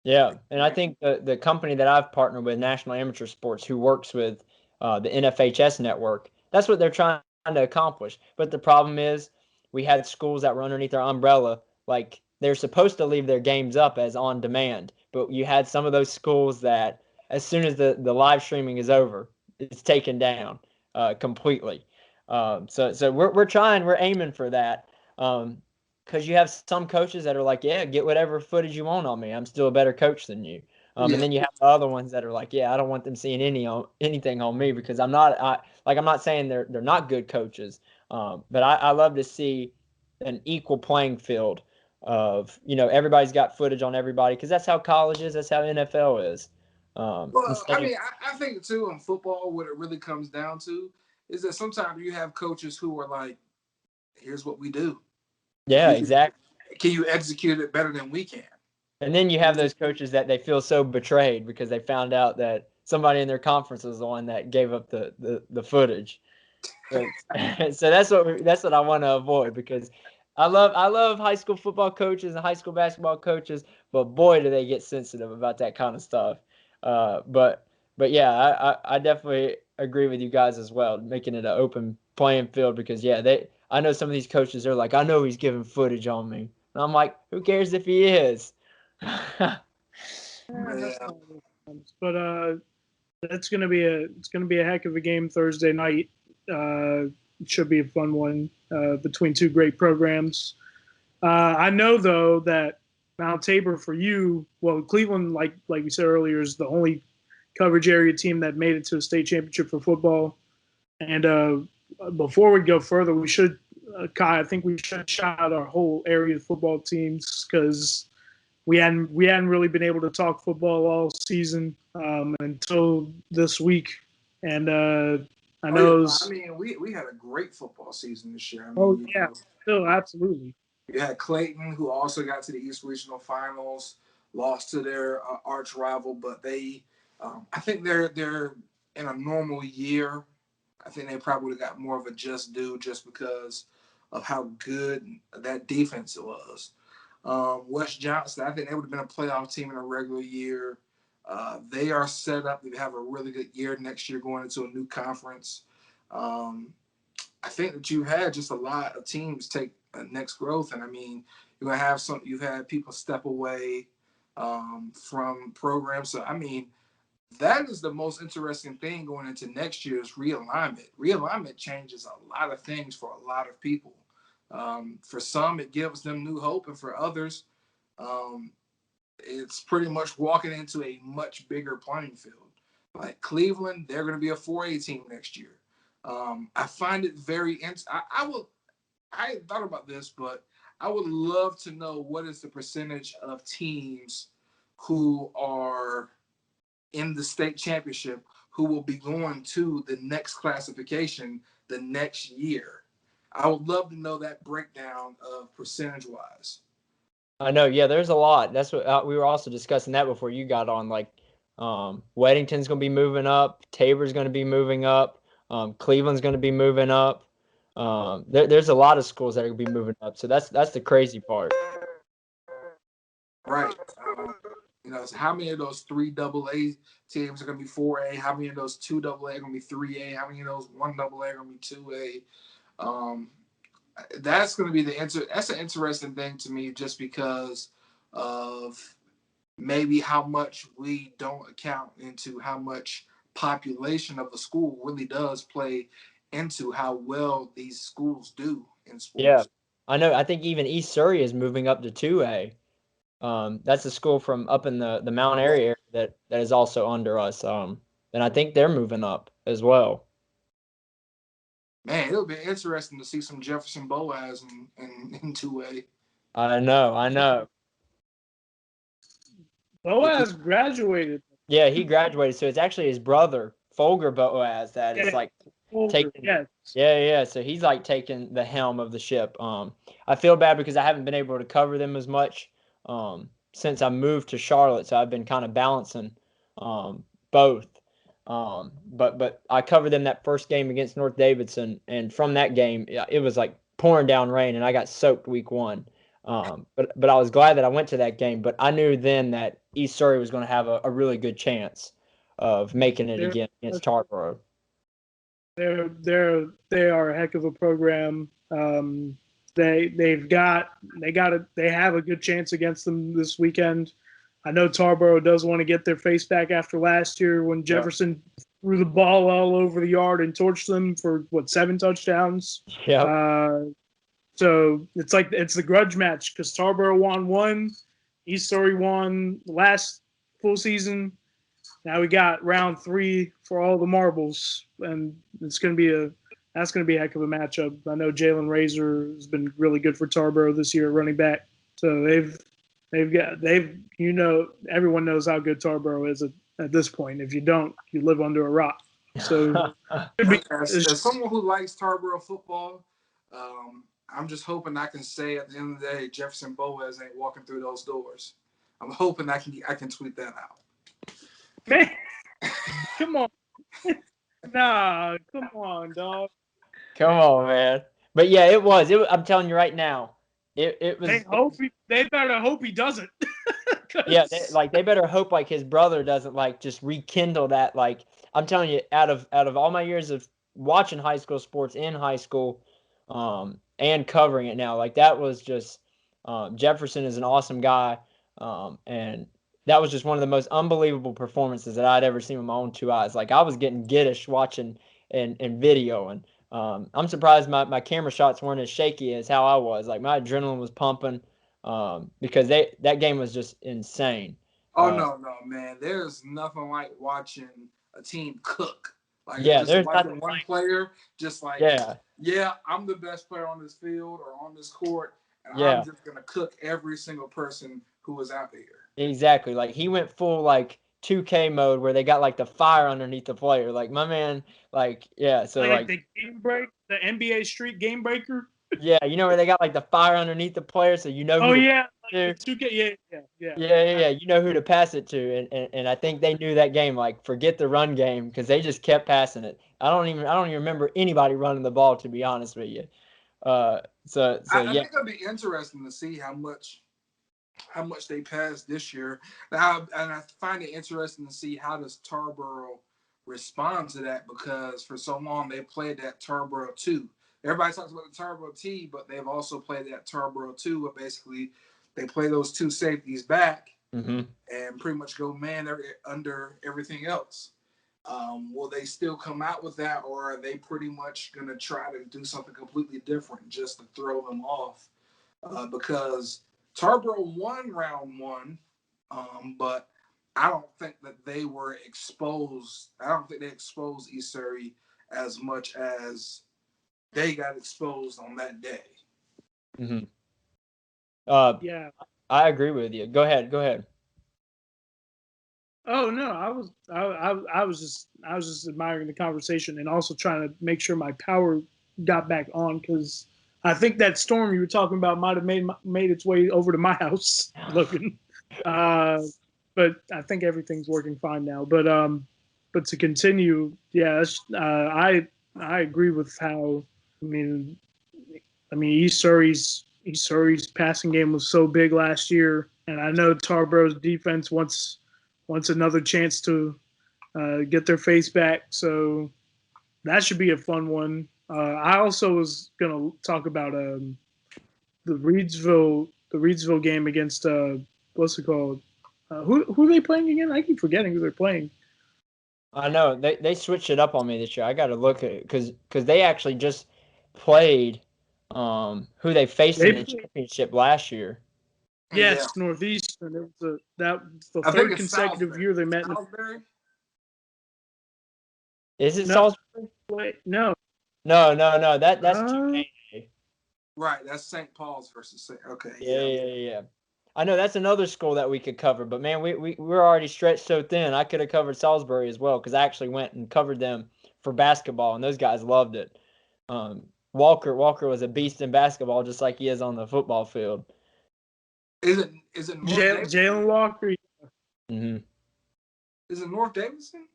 Yeah, and I think the company that I've partnered with, National Amateur Sports, who works with the NFHS network, that's what they're trying to accomplish. But the problem is, we had schools that were underneath their umbrella, like they're supposed to leave their games up as on demand, but you had some of those schools that, as soon as the live streaming is over, it's taken down completely. So we're aiming for that. Because you have some coaches that are like, yeah, get whatever footage you want on me. I'm still a better coach than you. And then you have the other ones that are like, yeah, I don't want them seeing anything on me, because I'm not saying they're not good coaches, but I love to see an equal playing field of, everybody's got footage on everybody, because that's how college is, that's how NFL is. Well, I mean, I think too in football, what it really comes down to is that sometimes you have coaches who are like, "Here's what we do." Yeah, exactly. Can you execute it better than we can? And then you have those coaches that they feel so betrayed because they found out that somebody in their conference was the one that gave up the footage. So, so that's what I want to avoid, because I love high school football coaches and high school basketball coaches, but boy, do they get sensitive about that kind of stuff. But yeah, I definitely agree with you guys as well, making it an open playing field, because I know some of these coaches are like, I know he's giving footage on me, and I'm like, who cares if he is? Yeah. But it's gonna be a heck of a game Thursday night. It should be a fun one between two great programs. I know though that Mount Tabor for you, well, Cleveland, like we said earlier, is the only coverage area team that made it to a state championship for football. And before we go further, we should, Kai, I think we should shout out our whole area of football teams, because we hadn't really been able to talk football all season until this week. And I know. I mean, we had a great football season this year. I Oh mean, yeah, still absolutely. You had Clayton, who also got to the East Regional Finals, lost to their arch rival, but I think they're in a normal year. I think they probably got more of a just due, just because of how good that defense was. West Johnson, I think they would have been a playoff team in a regular year. They are set up to have a really good year next year, going into a new conference. I think that you've had just a lot of teams take next growth, and I mean, you're gonna have some. You've had people step away from programs. So I mean, that is the most interesting thing going into next year's realignment. Realignment changes a lot of things for a lot of people. For some, it gives them new hope, and for others, it's pretty much walking into a much bigger playing field. Like Cleveland, they're going to be a 4A team next year. I find it very. I thought about this, but I would love to know what is the percentage of teams who are in the state championship who will be going to the next classification the next year. I would love to know that breakdown of percentage wise. I know, yeah, there's a lot. That's what we were also discussing that before you got on. Like, Weddington's going to be moving up, Tabor's going to be moving up, Cleveland's going to be moving up. There's a lot of schools that are going to be moving up. So that's the crazy part. Right. So how many of those 3 AA teams are going to be 4A? How many of those 2 AA are going to be 3A? How many of those 1 AA are going to be 2A? That's going to be that's an interesting thing to me, just because of maybe how much we don't account into how much population of the school really does play into how well these schools do in Yeah, sports. I know. I think even East Surrey is moving up to 2A. That's a school from up in the Mount Yeah. area that is also under us. And I think they're moving up as well. Man, it'll be interesting to see some Jefferson Boaz in 2A. I know. Boaz graduated. Yeah, he graduated, so it's actually his brother, Folger Boaz, that is like taking. Yes. Yeah. So he's like taking the helm of the ship. I feel bad because I haven't been able to cover them as much since I moved to Charlotte. So I've been kind of balancing both. But I covered them that first game against North Davidson, and from that game, it was like pouring down rain, and I got soaked week one. But I was glad that I went to that game. But I knew then that East Surrey was going to have a really good chance of making it They're again against Tarboro. they are a heck of a program. They have a good chance against them this weekend. I know Tarboro does want to get their face back after last year when Jefferson threw the ball all over the yard and torched them for 7 touchdowns. Yeah. So it's the grudge match because Tarboro won one, East Surrey won last full season. Now we got round 3 for all the marbles, and that's gonna be a heck of a matchup. I know Jalen Razor has been really good for Tarboro this year at running back. So everyone knows how good Tarboro is at this point. If you don't, you live under a rock. So as someone who likes Tarboro football, I'm just hoping I can say at the end of the day, Jefferson Boaz ain't walking through those doors. I'm hoping I can tweet that out. Man, come on. Nah, come on, dog. Come on, man. But yeah, it was. I'm telling you right now, it was. They better hope he doesn't. Yeah, they better hope like his brother doesn't like just rekindle that. Like I'm telling you, out of all my years of watching high school sports in high school, and covering it now, like that was just Jefferson is an awesome guy, and that was just one of the most unbelievable performances that I'd ever seen with my own 2 eyes. Like I was getting giddish watching and video, and I'm surprised my camera shots weren't as shaky as how I was. Like my adrenaline was pumping. Because that game was just insane. Oh no, man! There's nothing like watching a team cook. Like there's watching one player, just like I'm the best player on this field or on this court, and I'm just gonna cook every single person who was out there. Exactly. Like he went full like 2K mode where they got like the fire underneath the player. Like my man, like So like the game break, the NBA Street game breaker. Yeah, where they got like the fire underneath the player, so you know. Oh yeah, like 2K. Yeah. You know who to pass it to, and I think they knew that game. Like, forget the run game because they just kept passing it. I don't even remember anybody running the ball, to be honest with you. I think it'll be interesting to see how much they passed this year. Now, and I find it interesting to see how does Tarboro respond to that, because for so long they played that Tarboro 2. Everybody talks about the Tarboro T, but they've also played that Tarboro 2, where basically they play those 2 safeties back and pretty much go man under everything else. Will they still come out with that, or are they pretty much going to try to do something completely different just to throw them off? Because Tarboro won round 1, but I don't think that they were exposed. I don't think they exposed East Surrey as much as they got exposed on that day. Yeah, I agree with you. Go ahead. Oh no, I was just admiring the conversation and also trying to make sure my power got back on, because I think that storm you were talking about might have made its way over to my house, Logan. But I think everything's working fine now. But to continue, I agree with how I mean East Surrey's passing game was so big last year, and I know Tarboro's defense wants another chance to get their face back. So that should be a fun one. I also was gonna talk about the Reedsville game against what's it called? Who are they playing again? I keep forgetting who they're playing. I know they switched it up on me this year. I got to look at it because they actually just played who they faced in the championship last year. Yes, Northeastern. It was the third consecutive year they met. Is it Salisbury? Wait, no. No. That's 2K. Right, that's St. Paul's versus St. Okay. Yeah. I know that's another school that we could cover, but man, we're already stretched so thin. I could have covered Salisbury as well because I actually went and covered them for basketball, and those guys loved it. Walker was a beast in basketball, just like he is on the football field. Is it North Davidson? Jalen Walker. Mm-hmm. Is it North Davidson?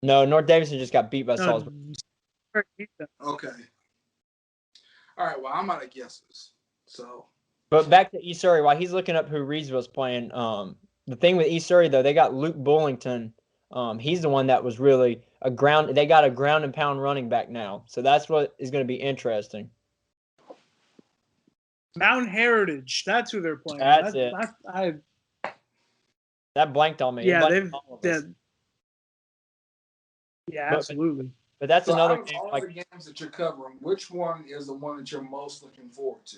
No, North Davidson just got beat by No, Salisbury. Okay. All right. Well, I'm out of guesses. So. But back to East Surrey, while he's looking up who Reedsville's playing, the thing with East Surrey though, they got Luke Bullington. He's the one that was really they got a ground and pound running back now. So that's what is going to be interesting. Mountain Heritage. That's who they're playing. That's it. That blanked on me. Yeah, But absolutely. But that's so another out of game. All the games that you're covering, which one is the one that you're most looking forward to?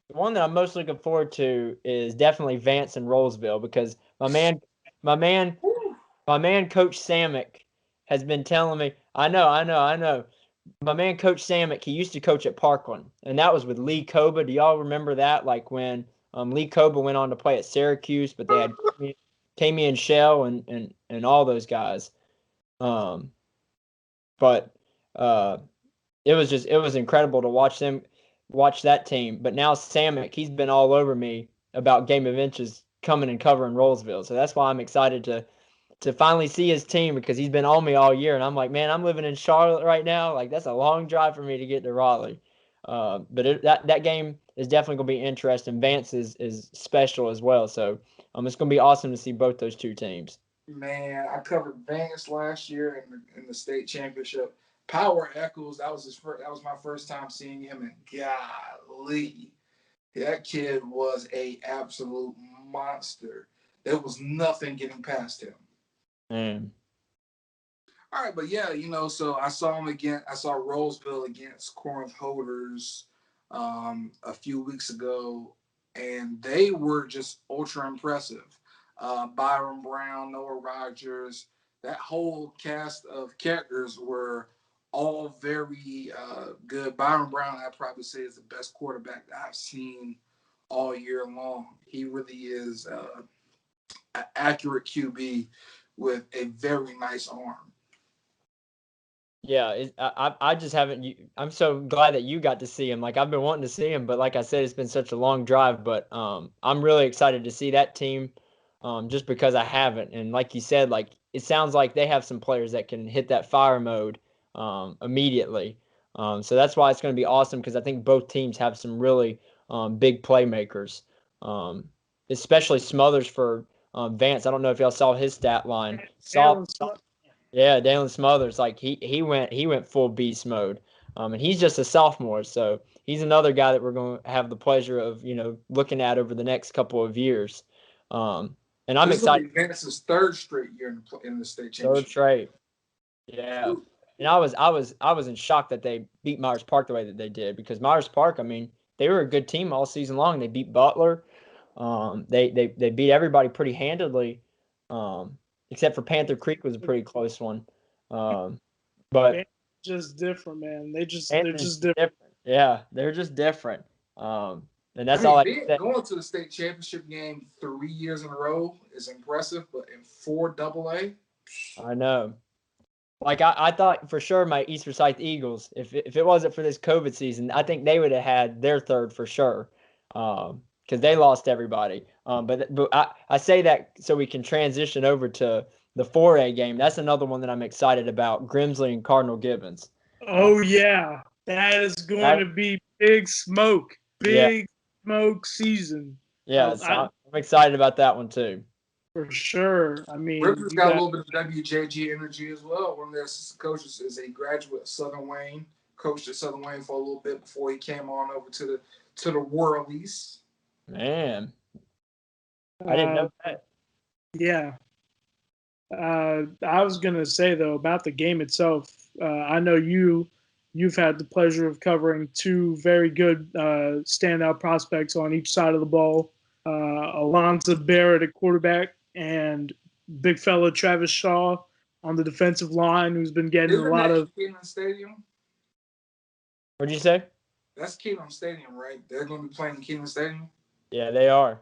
The one that I'm most looking forward to is definitely Vance and Rollsville because my man, Coach Samick has been telling me. I know. My man, Coach Samick, he used to coach at Parkland, and that was with Lee Koba. Do y'all remember that? Like when Lee Koba went on to play at Syracuse, but they had Kami and Shell and all those guys. But it was incredible to watch that team. But now Samick, he's been all over me about Game of Inches coming and covering Rollsville. So that's why I'm excited to finally see his team because he's been on me all year. And I'm like, man, I'm living in Charlotte right now. Like that's a long drive for me to get to Raleigh. But that game is definitely going to be interesting. Vance is special as well. So it's going to be awesome to see both those two teams. Man, I covered Vance last year in the state championship. Power Echols, that was my first time seeing him, and golly, that kid was a absolute monster. There was nothing getting past him. All right, but yeah, so I saw him again. I saw Roseville against Corinth Holders a few weeks ago, and they were just ultra impressive. Byron Brown, Noah Rogers, that whole cast of characters were all very good. Byron Brown, I'd probably say, is the best quarterback that I've seen all year long. He really is an accurate QB with a very nice arm. Yeah, I just haven't. I'm so glad that you got to see him. Like I've been wanting to see him, but like I said, it's been such a long drive. But I'm really excited to see that team, just because I haven't. And like you said, like it sounds like they have some players that can hit that fire mode immediately. So that's why it's going to be awesome because I think both teams have some really big playmakers, especially Smothers for Vance. I don't know if y'all saw his stat line. Yeah, Dalen Smothers, like he went full beast mode, and he's just a sophomore, so he's another guy that we're going to have the pleasure of looking at over the next couple of years, and I'm excited. Vance's third straight year in the state championship. Third straight, yeah. And I was in shock that they beat Myers Park the way that they did because Myers Park, I mean, they were a good team all season long. They beat Butler, they beat everybody pretty handedly. Except for Panther Creek was a pretty close one. But just different, man. They're just different. Yeah, they're just different. And that's all I can say. Going to the state championship game 3 years in a row is impressive, but in 4 AA. I know. Like I thought for sure my East Forsyth Eagles, if it wasn't for this COVID season, I think they would have had their third for sure. Because they lost everybody. But I say that so we can transition over to the 4A game. That's another one that I'm excited about, Grimsley and Cardinal Gibbons. Oh, yeah. That is going to be big smoke. Big smoke season. Yeah, I'm excited about that one too. For sure. I mean, Ripper's got a little bit of WJG energy as well. One of their assistant coaches is a graduate of Southern Wayne, coached at Southern Wayne for a little bit before he came on over to the Whirlies. Man, I didn't know that. Yeah. I was going to say, though, about the game itself, I know you've had the pleasure of covering 2 very good standout prospects on each side of the ball. Alonzo Barrett at quarterback and big fella Travis Shaw on the defensive line, who's been getting a lot of. Keeneland Stadium? What'd you say? That's Keeneland Stadium, right? They're going to be playing Keeneland Stadium? Yeah, they are.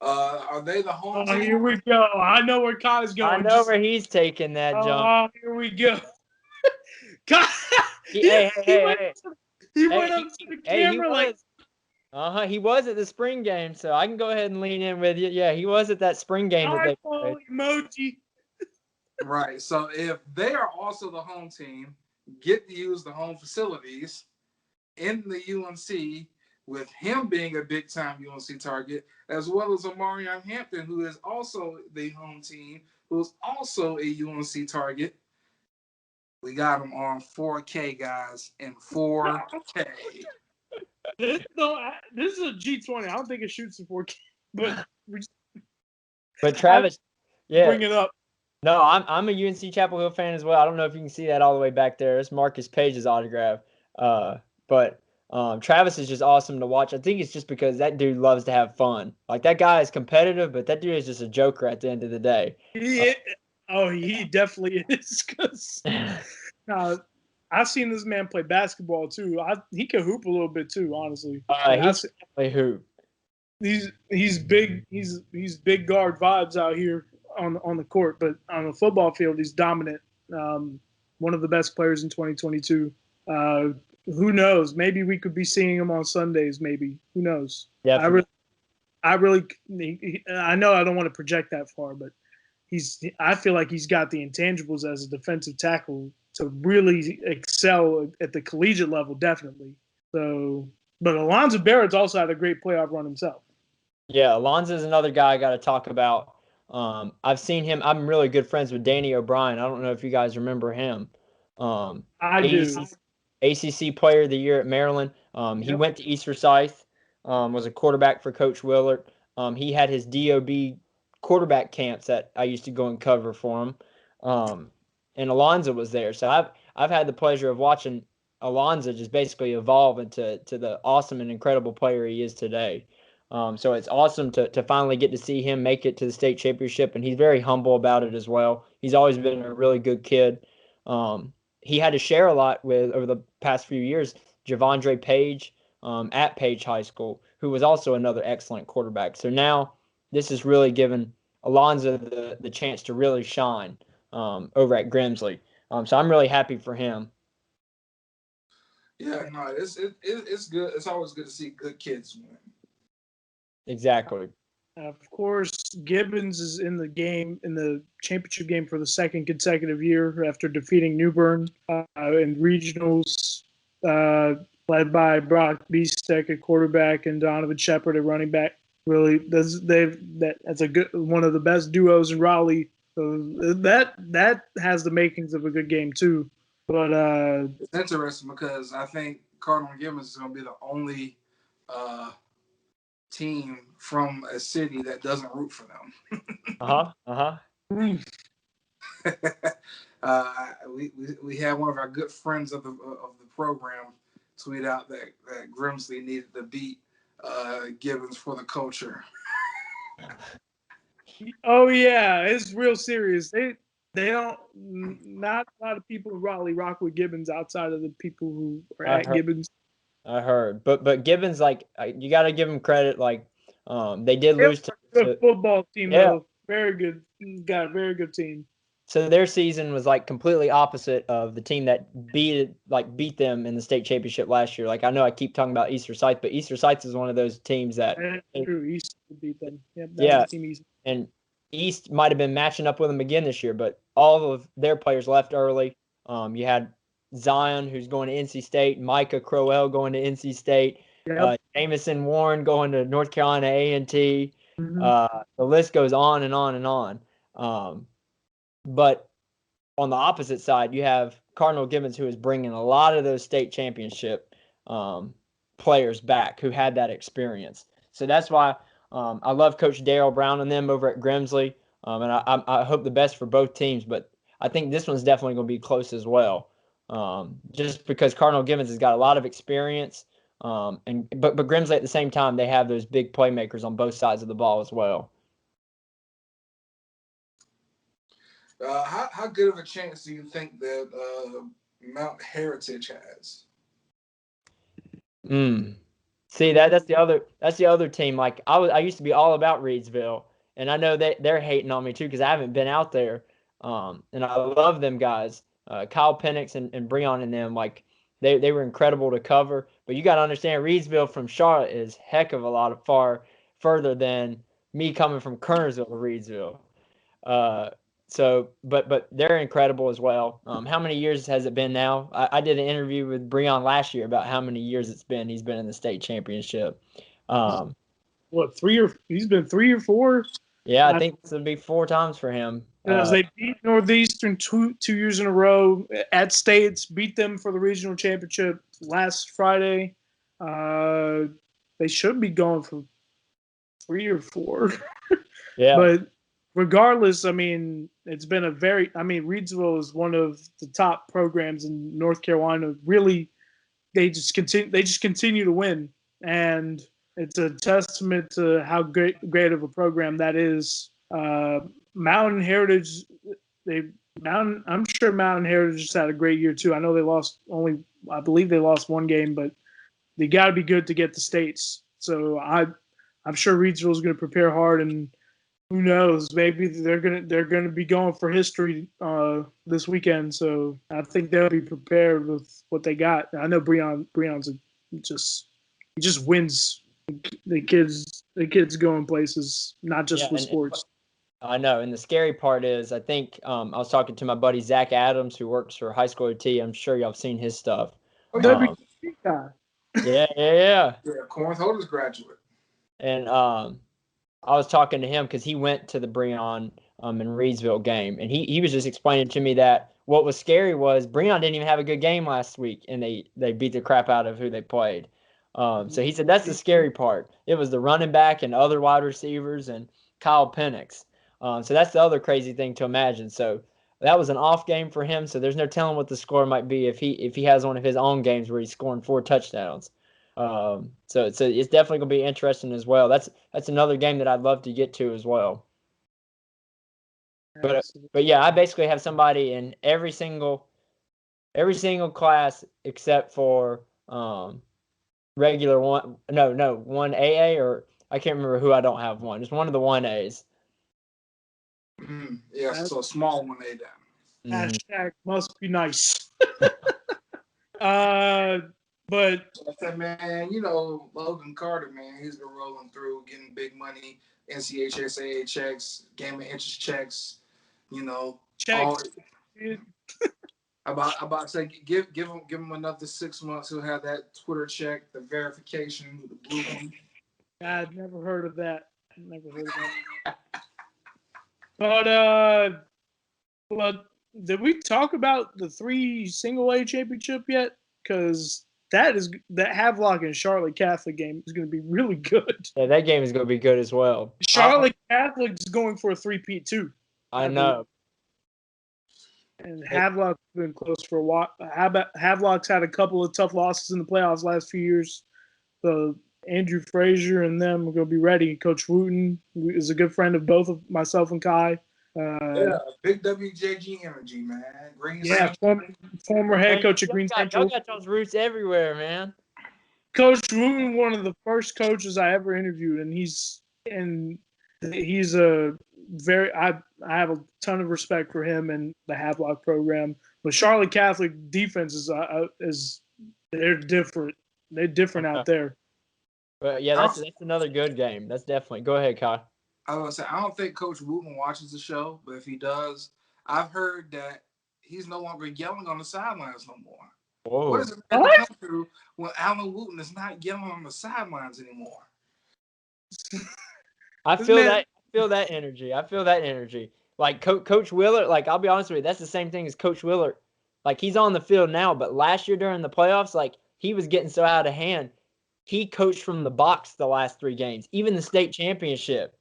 Are they the home team? Here we go. I know where Kai's going. I know where he's taking that jump. Oh, here we go. Kai, he went up to the camera He was at the spring game, so I can go ahead and lean in with you. Yeah, he was at that spring game that they played. Emoji. Right. So if they are also the home team, get to use the home facilities in the UNC with him being a big time UNC target, as well as Omarion Hampton, who is also the home team, who is also a UNC target. We got him on 4K, guys, in 4K. This is a G20. I don't think it shoots in 4K, but we just But Travis, yeah, bring it up. no, I'm a UNC Chapel Hill fan as well. I don't know if you can see that all the way back there. It's Marcus Page's autograph. But Travis is just awesome to watch. I think it's just because that dude loves to have fun. Like that guy is competitive, but that dude is just a joker at the end of the day. He definitely is. Cause I've seen this man play basketball too. He can hoop a little bit too, honestly. He's play hoop. He's big. He's big guard vibes out here on the court, but on the football field, he's dominant. One of the best players in 2022. Who knows? Maybe we could be seeing him on Sundays. Maybe, who knows? Definitely. I know I don't want to project that far, but I feel like he's got the intangibles as a defensive tackle to really excel at the collegiate level, definitely. So, but Alonzo Barrett's also had a great playoff run himself. Yeah, Alonzo's another guy I got to talk about. I've seen him. I'm really good friends with Danny O'Brien. I don't know if you guys remember him. I do. ACC Player of the Year at Maryland. He went to East Forsyth, was a quarterback for Coach Willard. He had his DOB quarterback camps that I used to go and cover for him. And Alonzo was there. So I've had the pleasure of watching Alonzo just basically evolve into the awesome and incredible player he is today. So it's awesome to finally get to see him make it to the state championship, and he's very humble about it as well. He's always been a really good kid. He had to share a lot with, over the past few years, Javondre Page at Page High School, who was also another excellent quarterback. So now this has really given Alonzo the chance to really shine over at Grimsley. So I'm really happy for him. Yeah, no, it's good. It's always good to see good kids win. Exactly. Of course, Gibbons is in the championship game for the second consecutive year after defeating New Bern in regionals, led by Brock Beestek at quarterback and Donovan Shepard at running back. Really, that's a good one of the best duos in Raleigh. So that has the makings of a good game too. But it's interesting because I think Cardinal Gibbons is going to be the only team from a city that doesn't root for them. We had one of our good friends of the program tweet out that Grimsley needed to beat Gibbons for the culture. Oh yeah, it's real serious. They don't. Not a lot of people in Raleigh rock with Gibbons outside of the people who are at Gibbons. I heard, but Gibbons, like, you got to give him credit. Like, they did lose to good football team, though. Very good. Got a very good team. So their season was like completely opposite of the team that beat them in the state championship last year. Like, I know I keep talking about East Forsyth, but East Forsyth is one of those teams that true. East beat them. Yep, team East. And East might have been matching up with them again this year, but all of their players left early. You had Zion, who's going to NC State, Micah Crowell going to NC State, Jamison Warren going to North Carolina A&T. The list goes on and on and on. But on the opposite side, you have Cardinal Gibbons, who is bringing a lot of those state championship players back who had that experience. So that's why I love Coach Darryl Brown and them over at Grimsley, and I hope the best for both teams. But I think this one's definitely going to be close as well, just because Cardinal Gibbons has got a lot of experience, but Grimsley at the same time, they have those big playmakers on both sides of the ball as well. How good of a chance do you think that Mount Heritage has? See, that's the other team. Like, I used to be all about Reidsville, and I know that they're hating on me too because I haven't been out there. And I love them guys, Kyle Penix and Breon and them. Like, They were incredible to cover. But you got to understand, Reedsville from Charlotte is heck of a lot of further than me coming from Kernersville to Reedsville. But they're incredible as well. How many years has it been now? I did an interview with Breon last year about how many years it's been. He's been in the state championship. He's been 3 or 4. Yeah, I think this will be 4 times for him. Because they beat Northeastern two years in a row at States, beat them for the regional championship last Friday. They should be going for 3 or 4. Yeah. But regardless, I mean, it's been Reedsville is one of the top programs in North Carolina. Really, they just continue to win, and it's a testament to how great of a program that is. Mountain Heritage, I'm sure Mountain Heritage just had a great year too. I know I believe they lost 1 game, but they got to be good to get the states. So I'm sure Reedsville is going to prepare hard, and who knows, maybe they're gonna be going for history this weekend. So I think they'll be prepared with what they got. I know Breon's he just wins. The kids going places, not just with sports. I know, and the scary part is, I think I was talking to my buddy Zach Adams, who works for High School OT. I'm sure y'all have seen his stuff. guy. Yeah. Yeah, Corinth Holders graduate. And I was talking to him because he went to the Breon and Reedsville game, and he was just explaining to me that what was scary was Breon didn't even have a good game last week, and they beat the crap out of who they played. So he said that's the scary part. It was the running back and other wide receivers and Kyle Penix. So that's the other crazy thing to imagine. So that was an off game for him. So there's no telling what the score might be if he has one of his own games where he's scoring 4 touchdowns. So it's definitely gonna be interesting as well. That's another game that I'd love to get to as well. But yeah, I basically have somebody in every single class except for regular one. No, 1AA, or I can't remember who I don't have one. It's one of the 1As. Yeah, so a small 1A down. Hashtag must be nice. But I said, man, Logan Carter, man, he's been rolling through, getting big money, NCHSAA checks, game of interest checks, checks. About to say, give him another 6 months. He'll have that Twitter check, the verification, the blue one. I'd never heard of that. But did we talk about the 3 single A championship yet? Because that Havelock and Charlotte Catholic game is going to be really good. Yeah, that game is going to be good as well. Charlotte Catholic's going for a 3-peat too. I know. And Havelock's been close for a while. Havelock's had a couple of tough losses in the playoffs last few years. So Andrew Frazier and them are going to be ready. Coach Wooten is a good friend of both of myself and Kai. Big WJG energy, man. Former head coach of Green Central. Y'all got those roots everywhere, man. Coach Wooten, one of the first coaches I ever interviewed, and he's a very. I have a ton of respect for him and the Havelock program. But Charlotte Catholic defense is they're different. They're different out there. But yeah, that's another good game. That's definitely. Go ahead, Kai. I was gonna say, I don't think Coach Wooten watches the show, but if he does, I've heard that he's no longer yelling on the sidelines no more. Whoa. What does it come through when Alan Wooten is not yelling on the sidelines anymore? I feel that energy. Like Coach Willard, like I'll be honest with you, that's the same thing as Coach Willard. Like he's on the field now, but last year during the playoffs, like he was getting so out of hand. He coached from the box the last 3 games, even the state championship.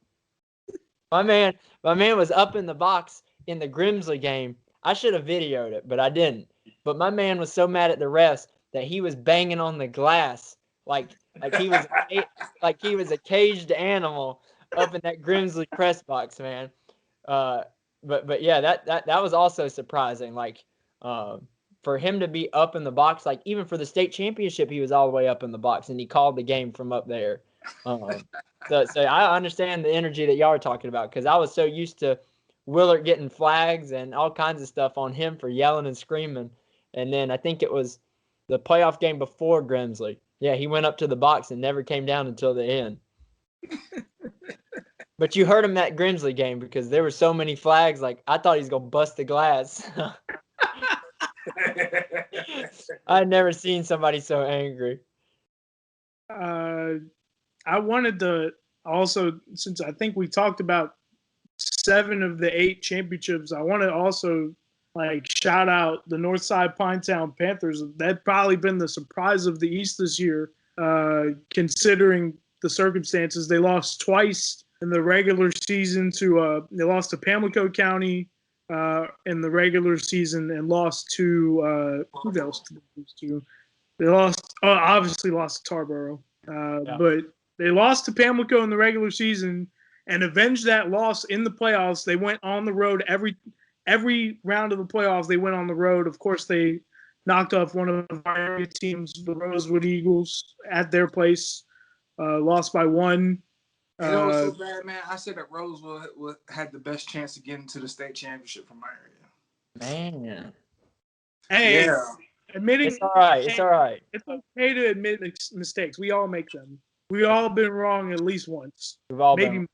My man was up in the box in the Grimsley game. I should have videoed it, but I didn't. But my man was so mad at the refs that he was banging on the glass like he was a caged animal up in that Grimsley press box, man. But yeah, that was also surprising. Like for him to be up in the box, like even for the state championship, he was all the way up in the box, and he called the game from up there. So I understand the energy that y'all are talking about, because I was so used to Willard getting flags and all kinds of stuff on him for yelling and screaming. And then I think it was The playoff game before Grimsley. Yeah, he went up to the box and never came down until the end. But you heard him that Grimsley game because there were so many flags. Like, I thought he was going to bust the glass. I'd never seen somebody so angry. I wanted to also, since I think we talked about 7 of the 8 championships, I want to also shout out the Northside Pinetown Panthers. That's probably been the surprise of the East this year, considering the circumstances. They lost twice in the regular season they lost to Pamlico County in the regular season and lost to who else did they lose to? They obviously lost to Tarboro, but they lost to Pamlico in the regular season and avenged that loss in the playoffs. They went on the road every round of the playoffs. They went on the road. Of course, they knocked off one of our area teams, the Rosewood Eagles, at their place. Lost by 1. You know what's so bad, man? I said that Rosewood had the best chance to get into the state championship from my area. Man. Hey, yeah. Admitting it's all right. It's all right. It's okay to admit mistakes. We all make them. We all been wrong at least once. We've all Maybe been.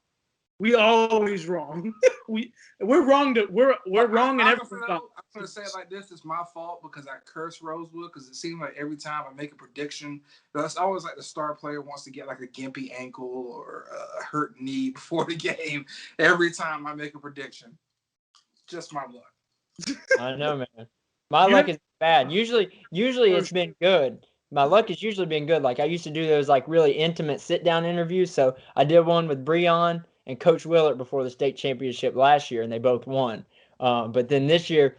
we always wrong. we're wrong we're wrong in everything. I'm gonna say it like this: it's my fault because I curse Rosewood because it seems like every time I make a prediction, it's always like the star player wants to get like a gimpy ankle or a hurt knee before the game. Every time I make a prediction, just my luck. I know, man. My luck is bad. Usually it's been good. My luck has usually been good. Like I used to do those like really intimate sit-down interviews. So I did one with Breon and Coach Willard before the state championship last year, and they both won. But then this year,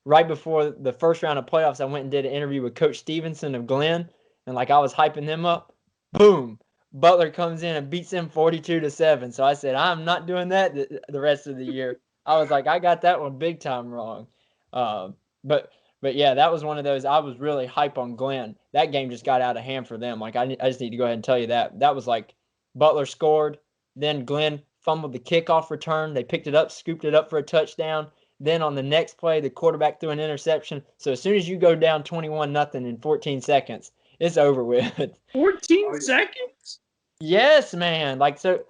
right before the first round of playoffs, I went and did an interview with Coach Stevenson of Glenn, and like I was hyping them up. Boom! Butler comes in and beats them 42-7. So I said, I'm not doing that the rest of the year. I was like, I got that one big time wrong. But yeah, that was one of those. I was really hype on Glenn. That game just got out of hand for them. Like I just need to go ahead and tell you that. That was like Butler scored, then Glenn fumbled the kickoff return. They picked it up, scooped it up for a touchdown. Then on the next play, the quarterback threw an interception. So as soon as you go down 21-0 in 14 seconds, it's over with. 14 seconds? Yes, man. Like so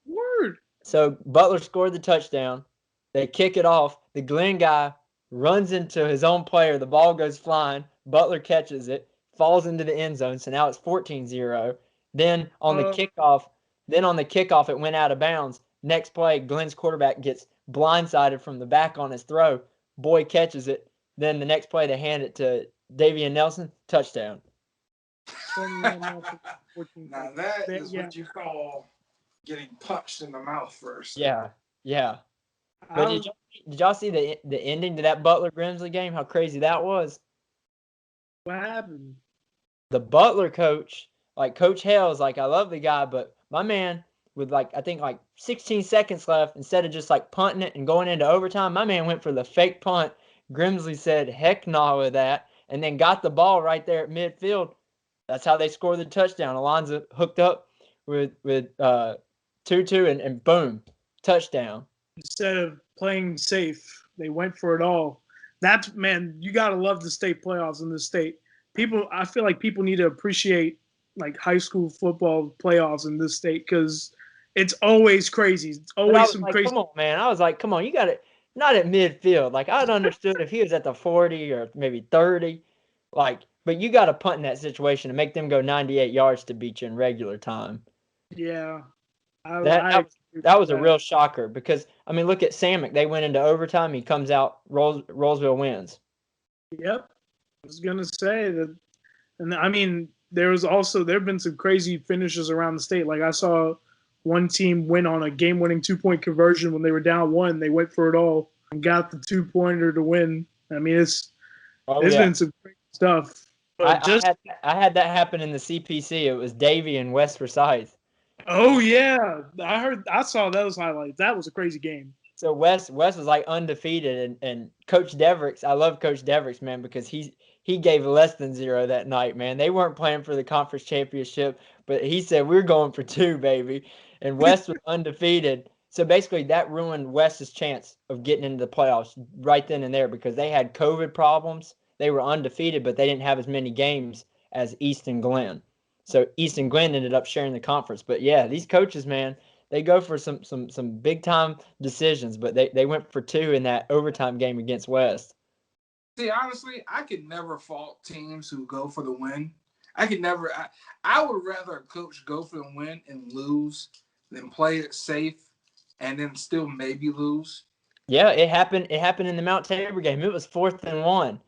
word. So Butler scored the touchdown. They kick it off. The Glenn guy runs into his own player. The ball goes flying. Butler catches it, falls into the end zone. So now it's 14-0. Then on the kickoff, it went out of bounds. Next play, Glenn's quarterback gets blindsided from the back on his throw. Boy catches it. Then the next play, they hand it to Davian Nelson. Touchdown. Now that is what you call getting punched in the mouth first. Yeah. But did y'all see the ending to that Butler Grimsley game? How crazy that was. What happened? The Butler coach, like Coach Hales, like I love the guy, but my man with I think 16 seconds left, instead of just punting it and going into overtime, my man went for the fake punt. Grimsley said, heck no with that, and then got the ball right there at midfield. That's how they scored the touchdown. Alonzo hooked up with 2-2 and boom, touchdown. Instead of playing safe, they went for it all. That's, man, you got to love the state playoffs in this state. I feel like people need to appreciate high school football playoffs in this state because it's always crazy. It's always some crazy. Come on, man. I was like, come on, you got it. Not at midfield. I'd understood if he was at the 40 or maybe 30. But you got to punt in that situation and make them go 98 yards to beat you in regular time. Yeah. That was a real shocker because, look at Samick. They went into overtime. He comes out. Rollsville wins. Yep. I was going to say that. And, there have been some crazy finishes around the state. I saw one team win on a game-winning 2-point conversion when they were down 1. They went for it all and got the 2-pointer to win. It's been some great stuff. But I had that happen in the CPC. It was Davie and West Forsyth. Oh yeah, I saw those highlights. That was a crazy game. So West was undefeated, and Coach Devericks. I love Coach Devericks, man, because he gave less than 0 that night, man. They weren't playing for the conference championship, but he said we're going for 2, baby. And West was undefeated. So basically, that ruined West's chance of getting into the playoffs right then and there because they had COVID problems. they were undefeated, but they didn't have as many games as East and Glenn. So East and Glenn ended up sharing the conference. But yeah, these coaches, man, they go for some big time decisions, but they went for 2 in that overtime game against West. See, honestly, I could never fault teams who go for the win. I could never. I would rather a coach go for the win and lose than play it safe and then still maybe lose. Yeah, it happened. It happened in the Mount Tabor game. It was 4th and 1.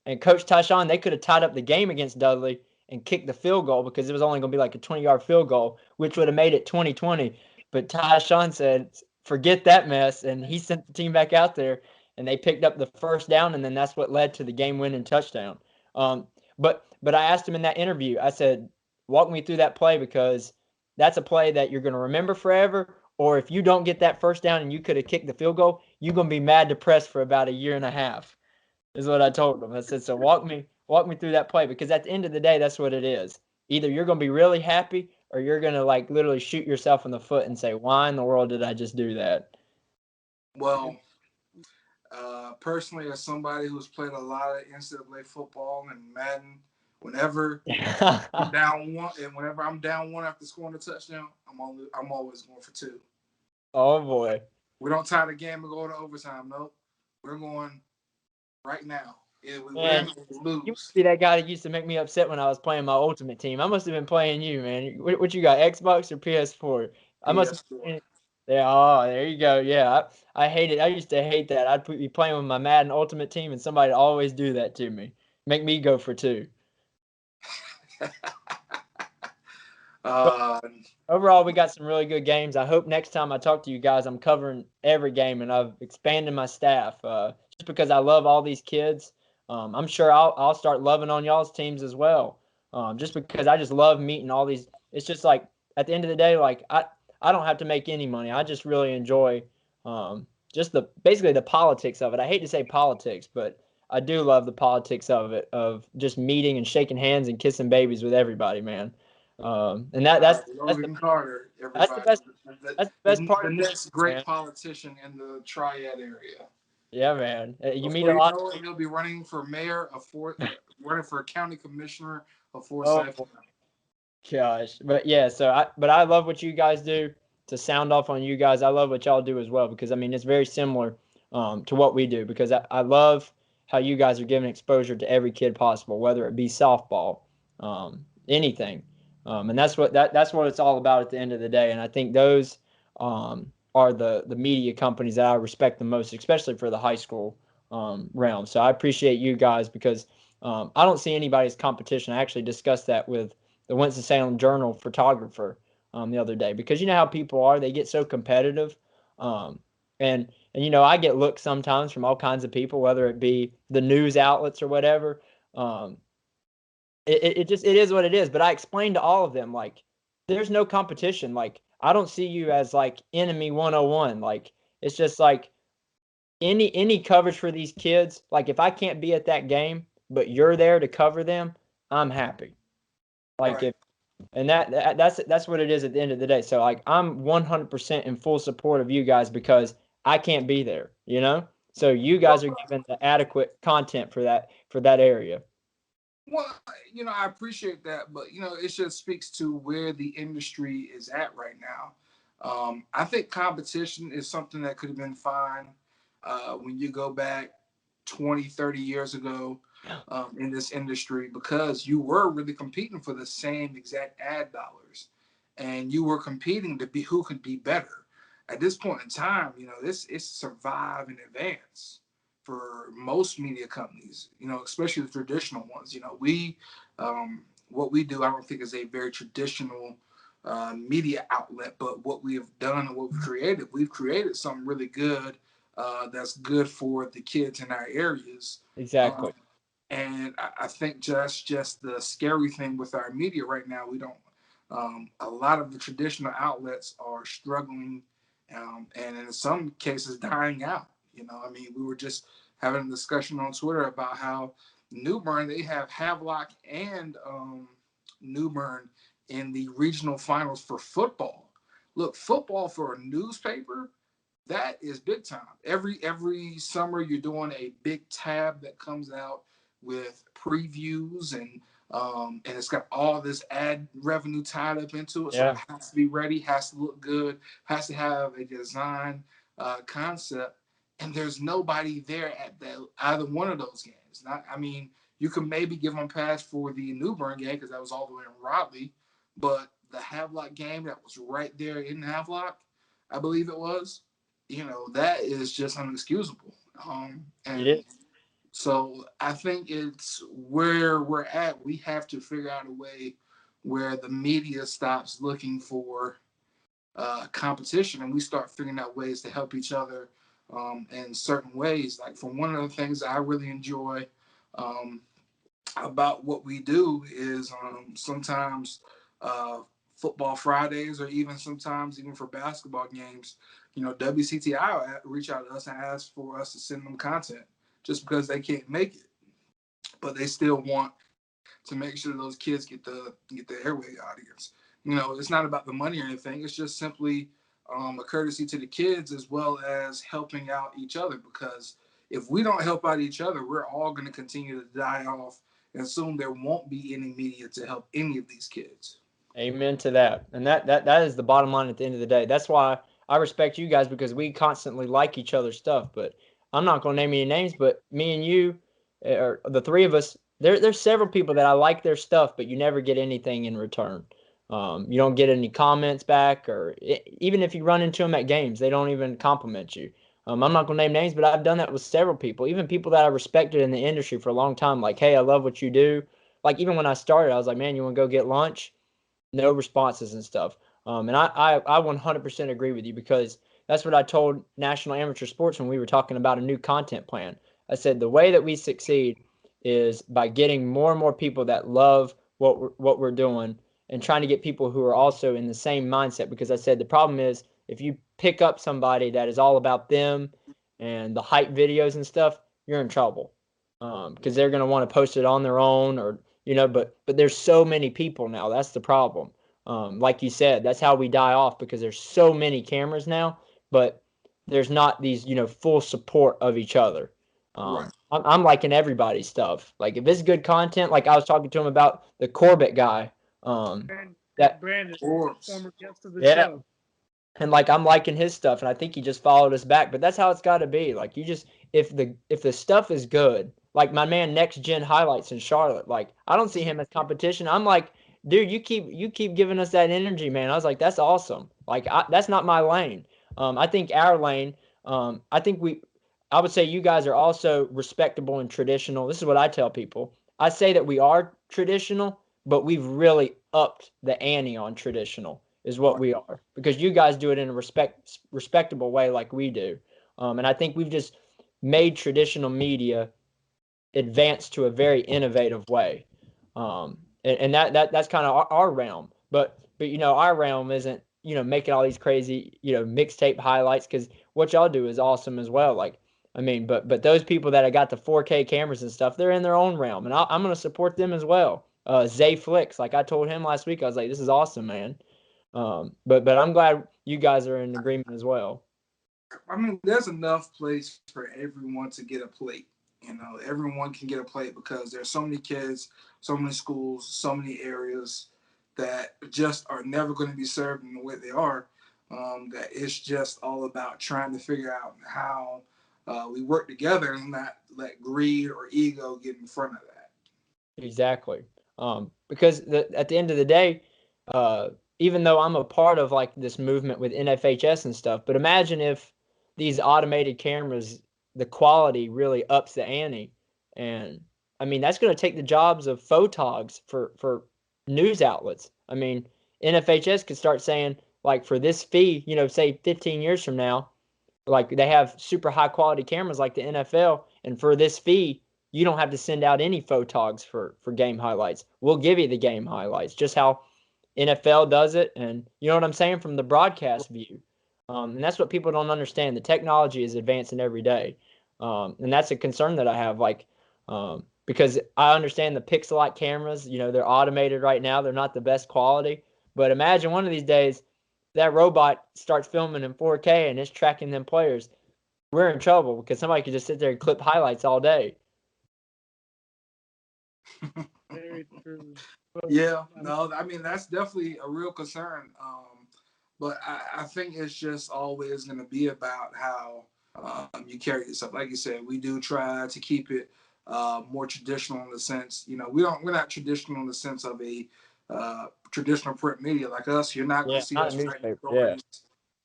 And Coach Tyshawn, they could have tied up the game against Dudley and kicked the field goal because it was only going to be like a 20-yard field goal, which would have made it 20-20. But Tyshawn said, "Forget that mess," and he sent the team back out there, and they picked up the first down, and then that's what led to the game-winning touchdown. But I asked him in that interview. I said, "Walk me through that play because that's a play that you're going to remember forever." Or if you don't get that first down and you could have kicked the field goal, you're gonna be mad depressed for about a year and a half. Is what I told him. I said, so walk me through that play because at the end of the day, that's what it is. Either you're gonna be really happy or you're gonna like literally shoot yourself in the foot and say, why in the world did I just do that? Well, personally, as somebody who's played a lot of NCAA football and Madden, whenever I'm down one, and whenever I'm down one after scoring a touchdown, I'm always going for 2. Oh boy. We don't tie the game and go to overtime. Nope. We're going right now. If we Man, win, we you lose. must be that guy that used to make me upset when I was playing my Ultimate Team. I must have been playing you, man. What you got, Xbox or PS4? I must have PS4. been. Yeah, oh, there you go. Yeah, I hate it. I used to hate that. I'd be playing with my Madden Ultimate Team, and somebody'd always do that to me. Make me go for 2. But uh, overall, we got some really good games. I hope next time I talk to you guys, I'm covering every game, and I've expanded my staff just because I love all these kids. I'm sure I'll start loving on y'all's teams as well, just because I just love meeting all these. It's just like at the end of the day, like I don't have to make any money. I just really enjoy just basically the politics of it. I hate to say politics, but I do love the politics of it, of just meeting and shaking hands and kissing babies with everybody, man. And Logan Carter, that's the everybody. best that's the best part The of this, next great man. politician in the Triad area. Yeah, man. You meet Before a you lot of know it, people. he'll be running for mayor of running for county commissioner of Oh Forsyth. gosh, but yeah. I love what you guys do. To sound off on you guys, I love what y'all do as well because I mean it's very similar to what we do because I love how you guys are giving exposure to every kid possible, whether it be softball, anything, and that's what it's all about at the end of the day. And I think those are the media companies that I respect the most, especially for the high school realm. So I appreciate you guys because I don't see anybody as competition. I actually discussed that with the Winston-Salem Journal photographer the other day because you know how people are, they get so competitive. Um, and you know, I get looks sometimes from all kinds of people, whether it be the news outlets or whatever. Um, it is what it is. But I explained to all of them, like, there's no competition. Like, I don't see you as like enemy 101. Like, it's just like any coverage for these kids. Like, if I can't be at that game, but you're there to cover them, I'm happy. Like Right. if and that's what it is at the end of the day. So like I'm 100% in full support of you guys because I can't be there, you know? So you guys are given the adequate content for that area. Well, I appreciate that, but it just speaks to where the industry is at right now. I think competition is something that could have been fine when you go back 20, 30 years ago in this industry because you were really competing for the same exact ad dollars and you were competing to be who could be better. At this point in time, this is survive and advance for most media companies, especially the traditional ones. What we do, I don't think is a very traditional media outlet, but what we have done and what we've created something really good that's good for the kids in our areas. Exactly. Um, and I think just the scary thing with our media right now, we don't. A lot of the traditional outlets are struggling, and in some cases dying out. I mean, we were just having a discussion on Twitter about how New Bern, they have Havelock and New Bern in the regional finals for football. Look, football for a newspaper, that is big time. Every summer you're doing a big tab that comes out with previews and it's got all this ad revenue tied up into it. So Yeah. it has to be ready, has to look good, has to have a design concept. And there's nobody there at either one of those games. You can maybe give them a pass for the New Bern game because that was all the way in Raleigh, but the Havelock game that was right there in Havelock, I believe it was, that is just unexcusable. It And is. so I think it's where we're at. We have to figure out a way where the media stops looking for competition and we start figuring out ways to help each other in certain ways. Like, for one of the things I really enjoy um, about what we do is sometimes football Fridays, or even sometimes even for basketball games, WCTI will reach out to us and ask for us to send them content just because they can't make it, but they still want to make sure those kids get the airway audience. It's not about the money or anything. It's just simply a courtesy to the kids as well as helping out each other. Because if we don't help out each other, we're all going to continue to die off, and soon there won't be any media to help any of these kids. Amen to that. And that is the bottom line at the end of the day. That's why I respect you guys, because we constantly like each other's stuff. But I'm not going to name any names, but me and you, or the three of us, there's several people that I like their stuff, but you never get anything in return. You don't get any comments back, or even if you run into them at games, they don't even compliment you. I'm not going to name names, but I've done that with several people, even people that I respected in the industry for a long time. Like, hey, I love what you do. Like, even when I started, I was like, man, you want to go get lunch? No responses and stuff. And I 100% agree with you, because that's what I told National Amateur Sports when we were talking about a new content plan. I said the way that we succeed is by getting more and more people that love what we're doing, and trying to get people who are also in the same mindset. Because I said the problem is, if you pick up somebody that is all about them and the hype videos and stuff, you're in trouble, because they're going to want to post it on their own, or but there's so many people now. That's the problem. Like you said, that's how we die off, because there's so many cameras now, but there's not these full support of each other. Right. I'm liking everybody's stuff. Like, if it's good content, like I was talking to him about the Corbett guy. That Brandon, Forbes. former guest of the Yeah, show. and like I'm liking his stuff, and I think he just followed us back. But that's how it's got to be. Like, you just, if the stuff is good, like my man Next Gen Highlights in Charlotte, like I don't see him as competition. I'm like, dude, you keep giving us that energy, man. I was like, that's awesome. Like, that's not my lane. I think our lane. I think I would say you guys are also respectable and traditional. This is what I tell people. I say that we are traditional, but we've really upped the ante on traditional, is what Right. we are, because you guys do it in a respectable way like we do. And I think we've just made traditional media advance to a very innovative way. And that's kind of our realm. But our realm isn't making all these crazy mixtape highlights, because what y'all do is awesome as well. Like, I mean, but those people that I got the 4K cameras and stuff, they're in their own realm, and I'm gonna support them as well. Zay Flicks, like I told him last week, I was like, this is awesome, man. But I'm glad you guys are in agreement as well. There's enough place for everyone to get a plate. Everyone can get a plate because there's so many kids, so many schools, so many areas that just are never going to be served in the way they are. That it's just all about trying to figure out how we work together and not let greed or ego get in front of that. Exactly. Because at the end of the day, even though I'm a part of like this movement with NFHS and stuff, but imagine if these automated cameras, the quality really ups the ante, and I mean that's going to take the jobs of photogs for news outlets. I mean, NFHS could start saying, like, for this fee, say 15 years from now, like they have super high quality cameras like the NFL, and for this fee, you don't have to send out any photogs for game highlights. We'll give you the game highlights, just how NFL does it, and you know what I'm saying, from the broadcast view. And that's what people don't understand. The technology is advancing every day, and that's a concern that I have. Like, because I understand the Pixelite cameras, they're automated right now. They're not the best quality, but imagine one of these days that robot starts filming in 4K and it's tracking them players. We're in trouble, because somebody could just sit there and clip highlights all day. Very true. But, Yeah, I mean, no, I mean that's definitely a real concern. But I think it's just always going to be about how you carry yourself. Like you said, we do try to keep it more traditional in the sense, we're not traditional in the sense of a traditional print media like us. You're not going Yeah, to see not a us writing newspaper. Yeah.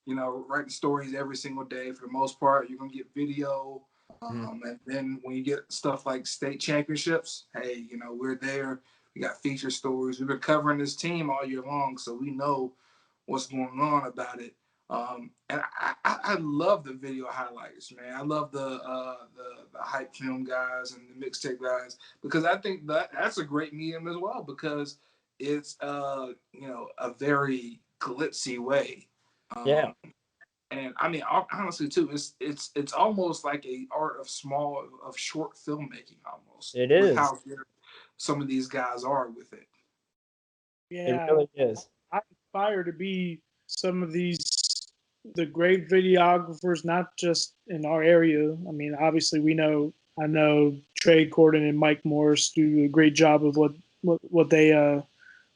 stories, writing stories every single day. For the most part, you're going to get video. Mhm. And then when you get stuff like state championships, hey, we're there. We got feature stories. We've been covering this team all year long, so we know what's going on about it. And I love the video highlights, man. I love the hype film guys and the mixtape guys because I think that's a great medium as well because it's a very glitzy way. Yeah, And I mean, honestly, too, it's almost like a art of short filmmaking, almost it with is. how good some of these guys are with it. It yeah, really is. I aspire to be some of the great videographers, not just in our area. I mean, obviously, I know Trey Corden and Mike Morris do a great job of what they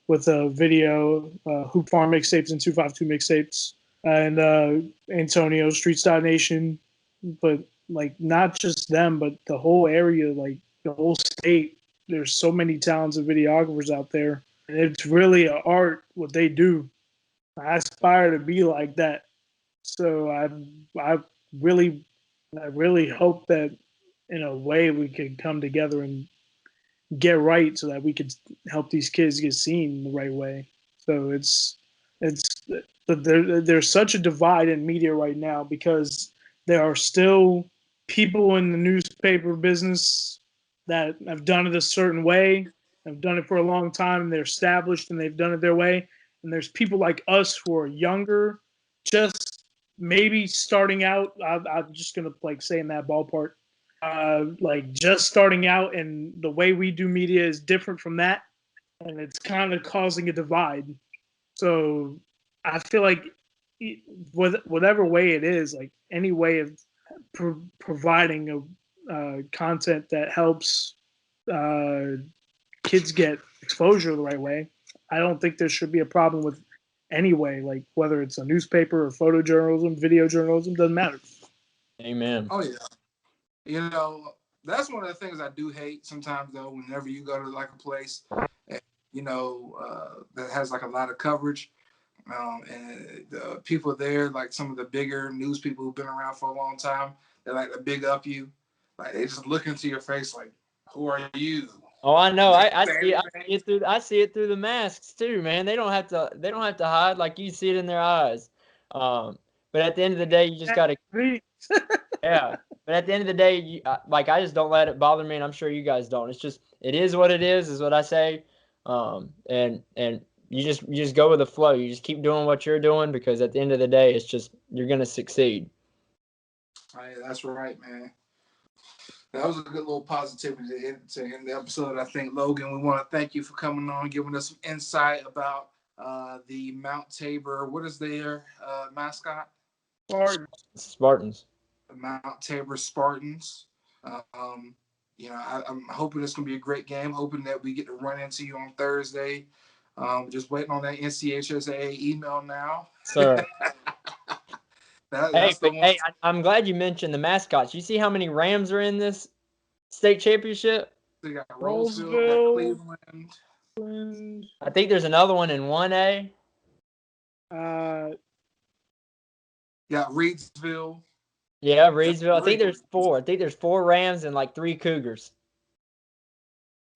with video, Hoop Farm mixtapes and 252 mixtapes, and Antonio Street Style Nation. But like, not just them, but the whole area, like the whole state. There's so many talented videographers out there, and it's really an art what they do. I aspire to be like that. So I really I really hope that in a way we could come together and get right so that we could help these kids get seen the right way. So it's but there's such a divide in media right now because there are still people in the newspaper business that have done it a certain way, have done it for a long time, and they're established and they've done it their way. And there's people like us who are younger, just maybe starting out. I'm just gonna like say in that ballpark, like just starting out, and the way we do media is different from that, and it's kind of causing a divide. So I feel like whatever way it is, like any way of providing a content that helps uh, kids get exposure the right way, I don't think there should be a problem with any way, like whether it's a newspaper or photojournalism, video journalism, doesn't matter. Amen. Oh yeah, you know that's one of the things I do hate sometimes though. Whenever you go to like a place, and, that has like a lot of coverage, and the people there, like some of the bigger news people who've been around for a long time, they like to big up you, like they just look into your face like, "Who are you?" Oh, I know. Like, I say see. anything. I see it through the masks too, man. They don't have to. They don't have to hide like you see it in their eyes. But at the end of the day, you just gotta. Yeah. But at the end of the day, like I just don't let it bother me, and I'm sure you guys don't. It's just it is what it is what I say. And you just go with the flow. You just keep doing what you're doing because at the end of the day, it's just you're gonna succeed. Hey, that's right, man. That was a good little positivity to end the episode. I think, Logan, we want to thank you for coming on, giving us some insight about the Mount Tabor. What is their mascot? Spartans. The Mount Tabor Spartans. I'm hoping it's going to be a great game. Hoping that we get to run into you on Thursday. Just waiting on that NCHSAA email now. Sir. Hey, That's the but one. hey, I'm glad you mentioned the mascots. You see how many Rams are in this state championship? We got Roseville, we got Roseville, Cleveland, and I think there's another one in 1A. uh, we got Reedsville. Yeah, That's Reedsville. I think three. there's four. I think there's four Rams and like three Cougars.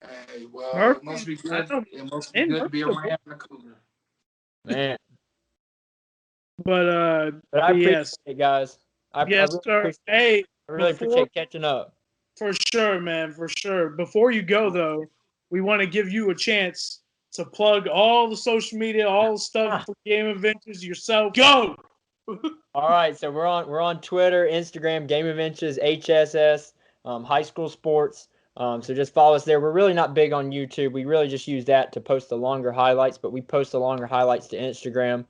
Hey, well, it must Murphy. be I good. know, It must be and good to be a Murphy, Ram and a Cougar. Man. but But I but appreciate yes, it, guys. I yes, really sir. appreciate Hey, I really before appreciate catching up. for sure, man, for sure. Before you go though, we want to give you a chance to plug all the social media, all the stuff for Game Adventures yourself. Go. All right, so we're on Twitter, Instagram, Game of Inches, HSS, High School Sports. So just follow us there. We're really not big on YouTube. We really just use that to post the longer highlights, but we post the longer highlights to Instagram.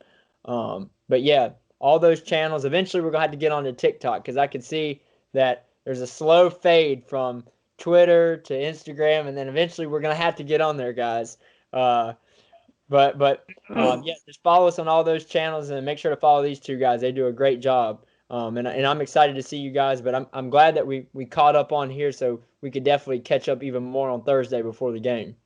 But yeah, all those channels. Eventually, we're gonna have to get onto TikTok because I can see that there's a slow fade from Twitter to Instagram, and then eventually we're gonna have to get on there, guys. But yeah, just follow us on all those channels and make sure to follow these two guys. They do a great job. And I'm excited to see you guys, but I'm glad that we caught up on here so we could definitely catch up even more on Thursday before the game.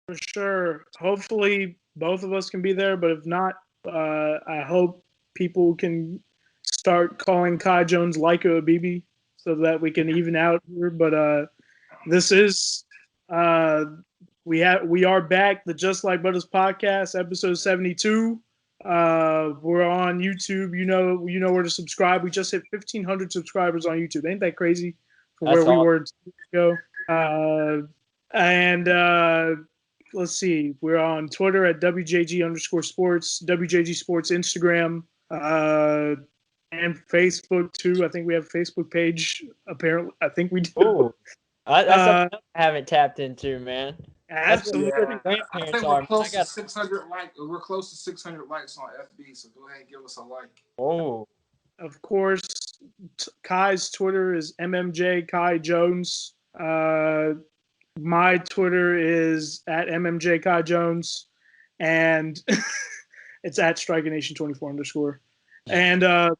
For sure. Hopefully both of us can be there, but if not, I hope people can start calling Kai Jones Laika Abibi so that we can even out here. But this is we are back, the Just Like Brothers podcast, episode 72. We're on YouTube. You know where to subscribe. We just hit 1,500 subscribers on YouTube. Ain't that crazy? From That's where we awesome. were 2 weeks ago. Let's see. We're on Twitter at WJG_sports, WJG Sports Instagram, and Facebook too. I think we have a Facebook page. Apparently, I think we do. Ooh, that's something I haven't tapped into, man. Absolutely. Yeah, I Grandparents think are. we're close to 600 likes. We're close to 600 likes on FB. So go ahead and give us a like. Oh, Of course, Kai's Twitter is MMJ Kai Jones. My Twitter is at MMJ Kai Jones, and it's at StrikerNation24_. And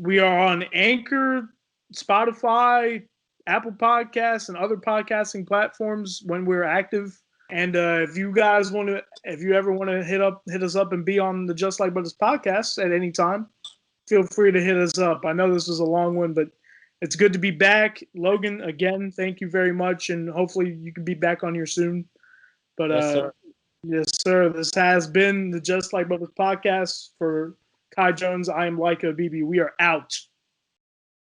we are on Anchor, Spotify, Apple Podcasts, and other podcasting platforms when we're active. And if you ever want to hit us up and be on the Just Like Brothers podcast at any time, feel free to hit us up. I know this was a long one, but it's good to be back. Logan, again, thank you very much, and hopefully you can be back on here soon. But yes, sir. yes, sir. This has been the Just Like Brothers podcast. For Kai Jones, I am Laika Abibi. We are out.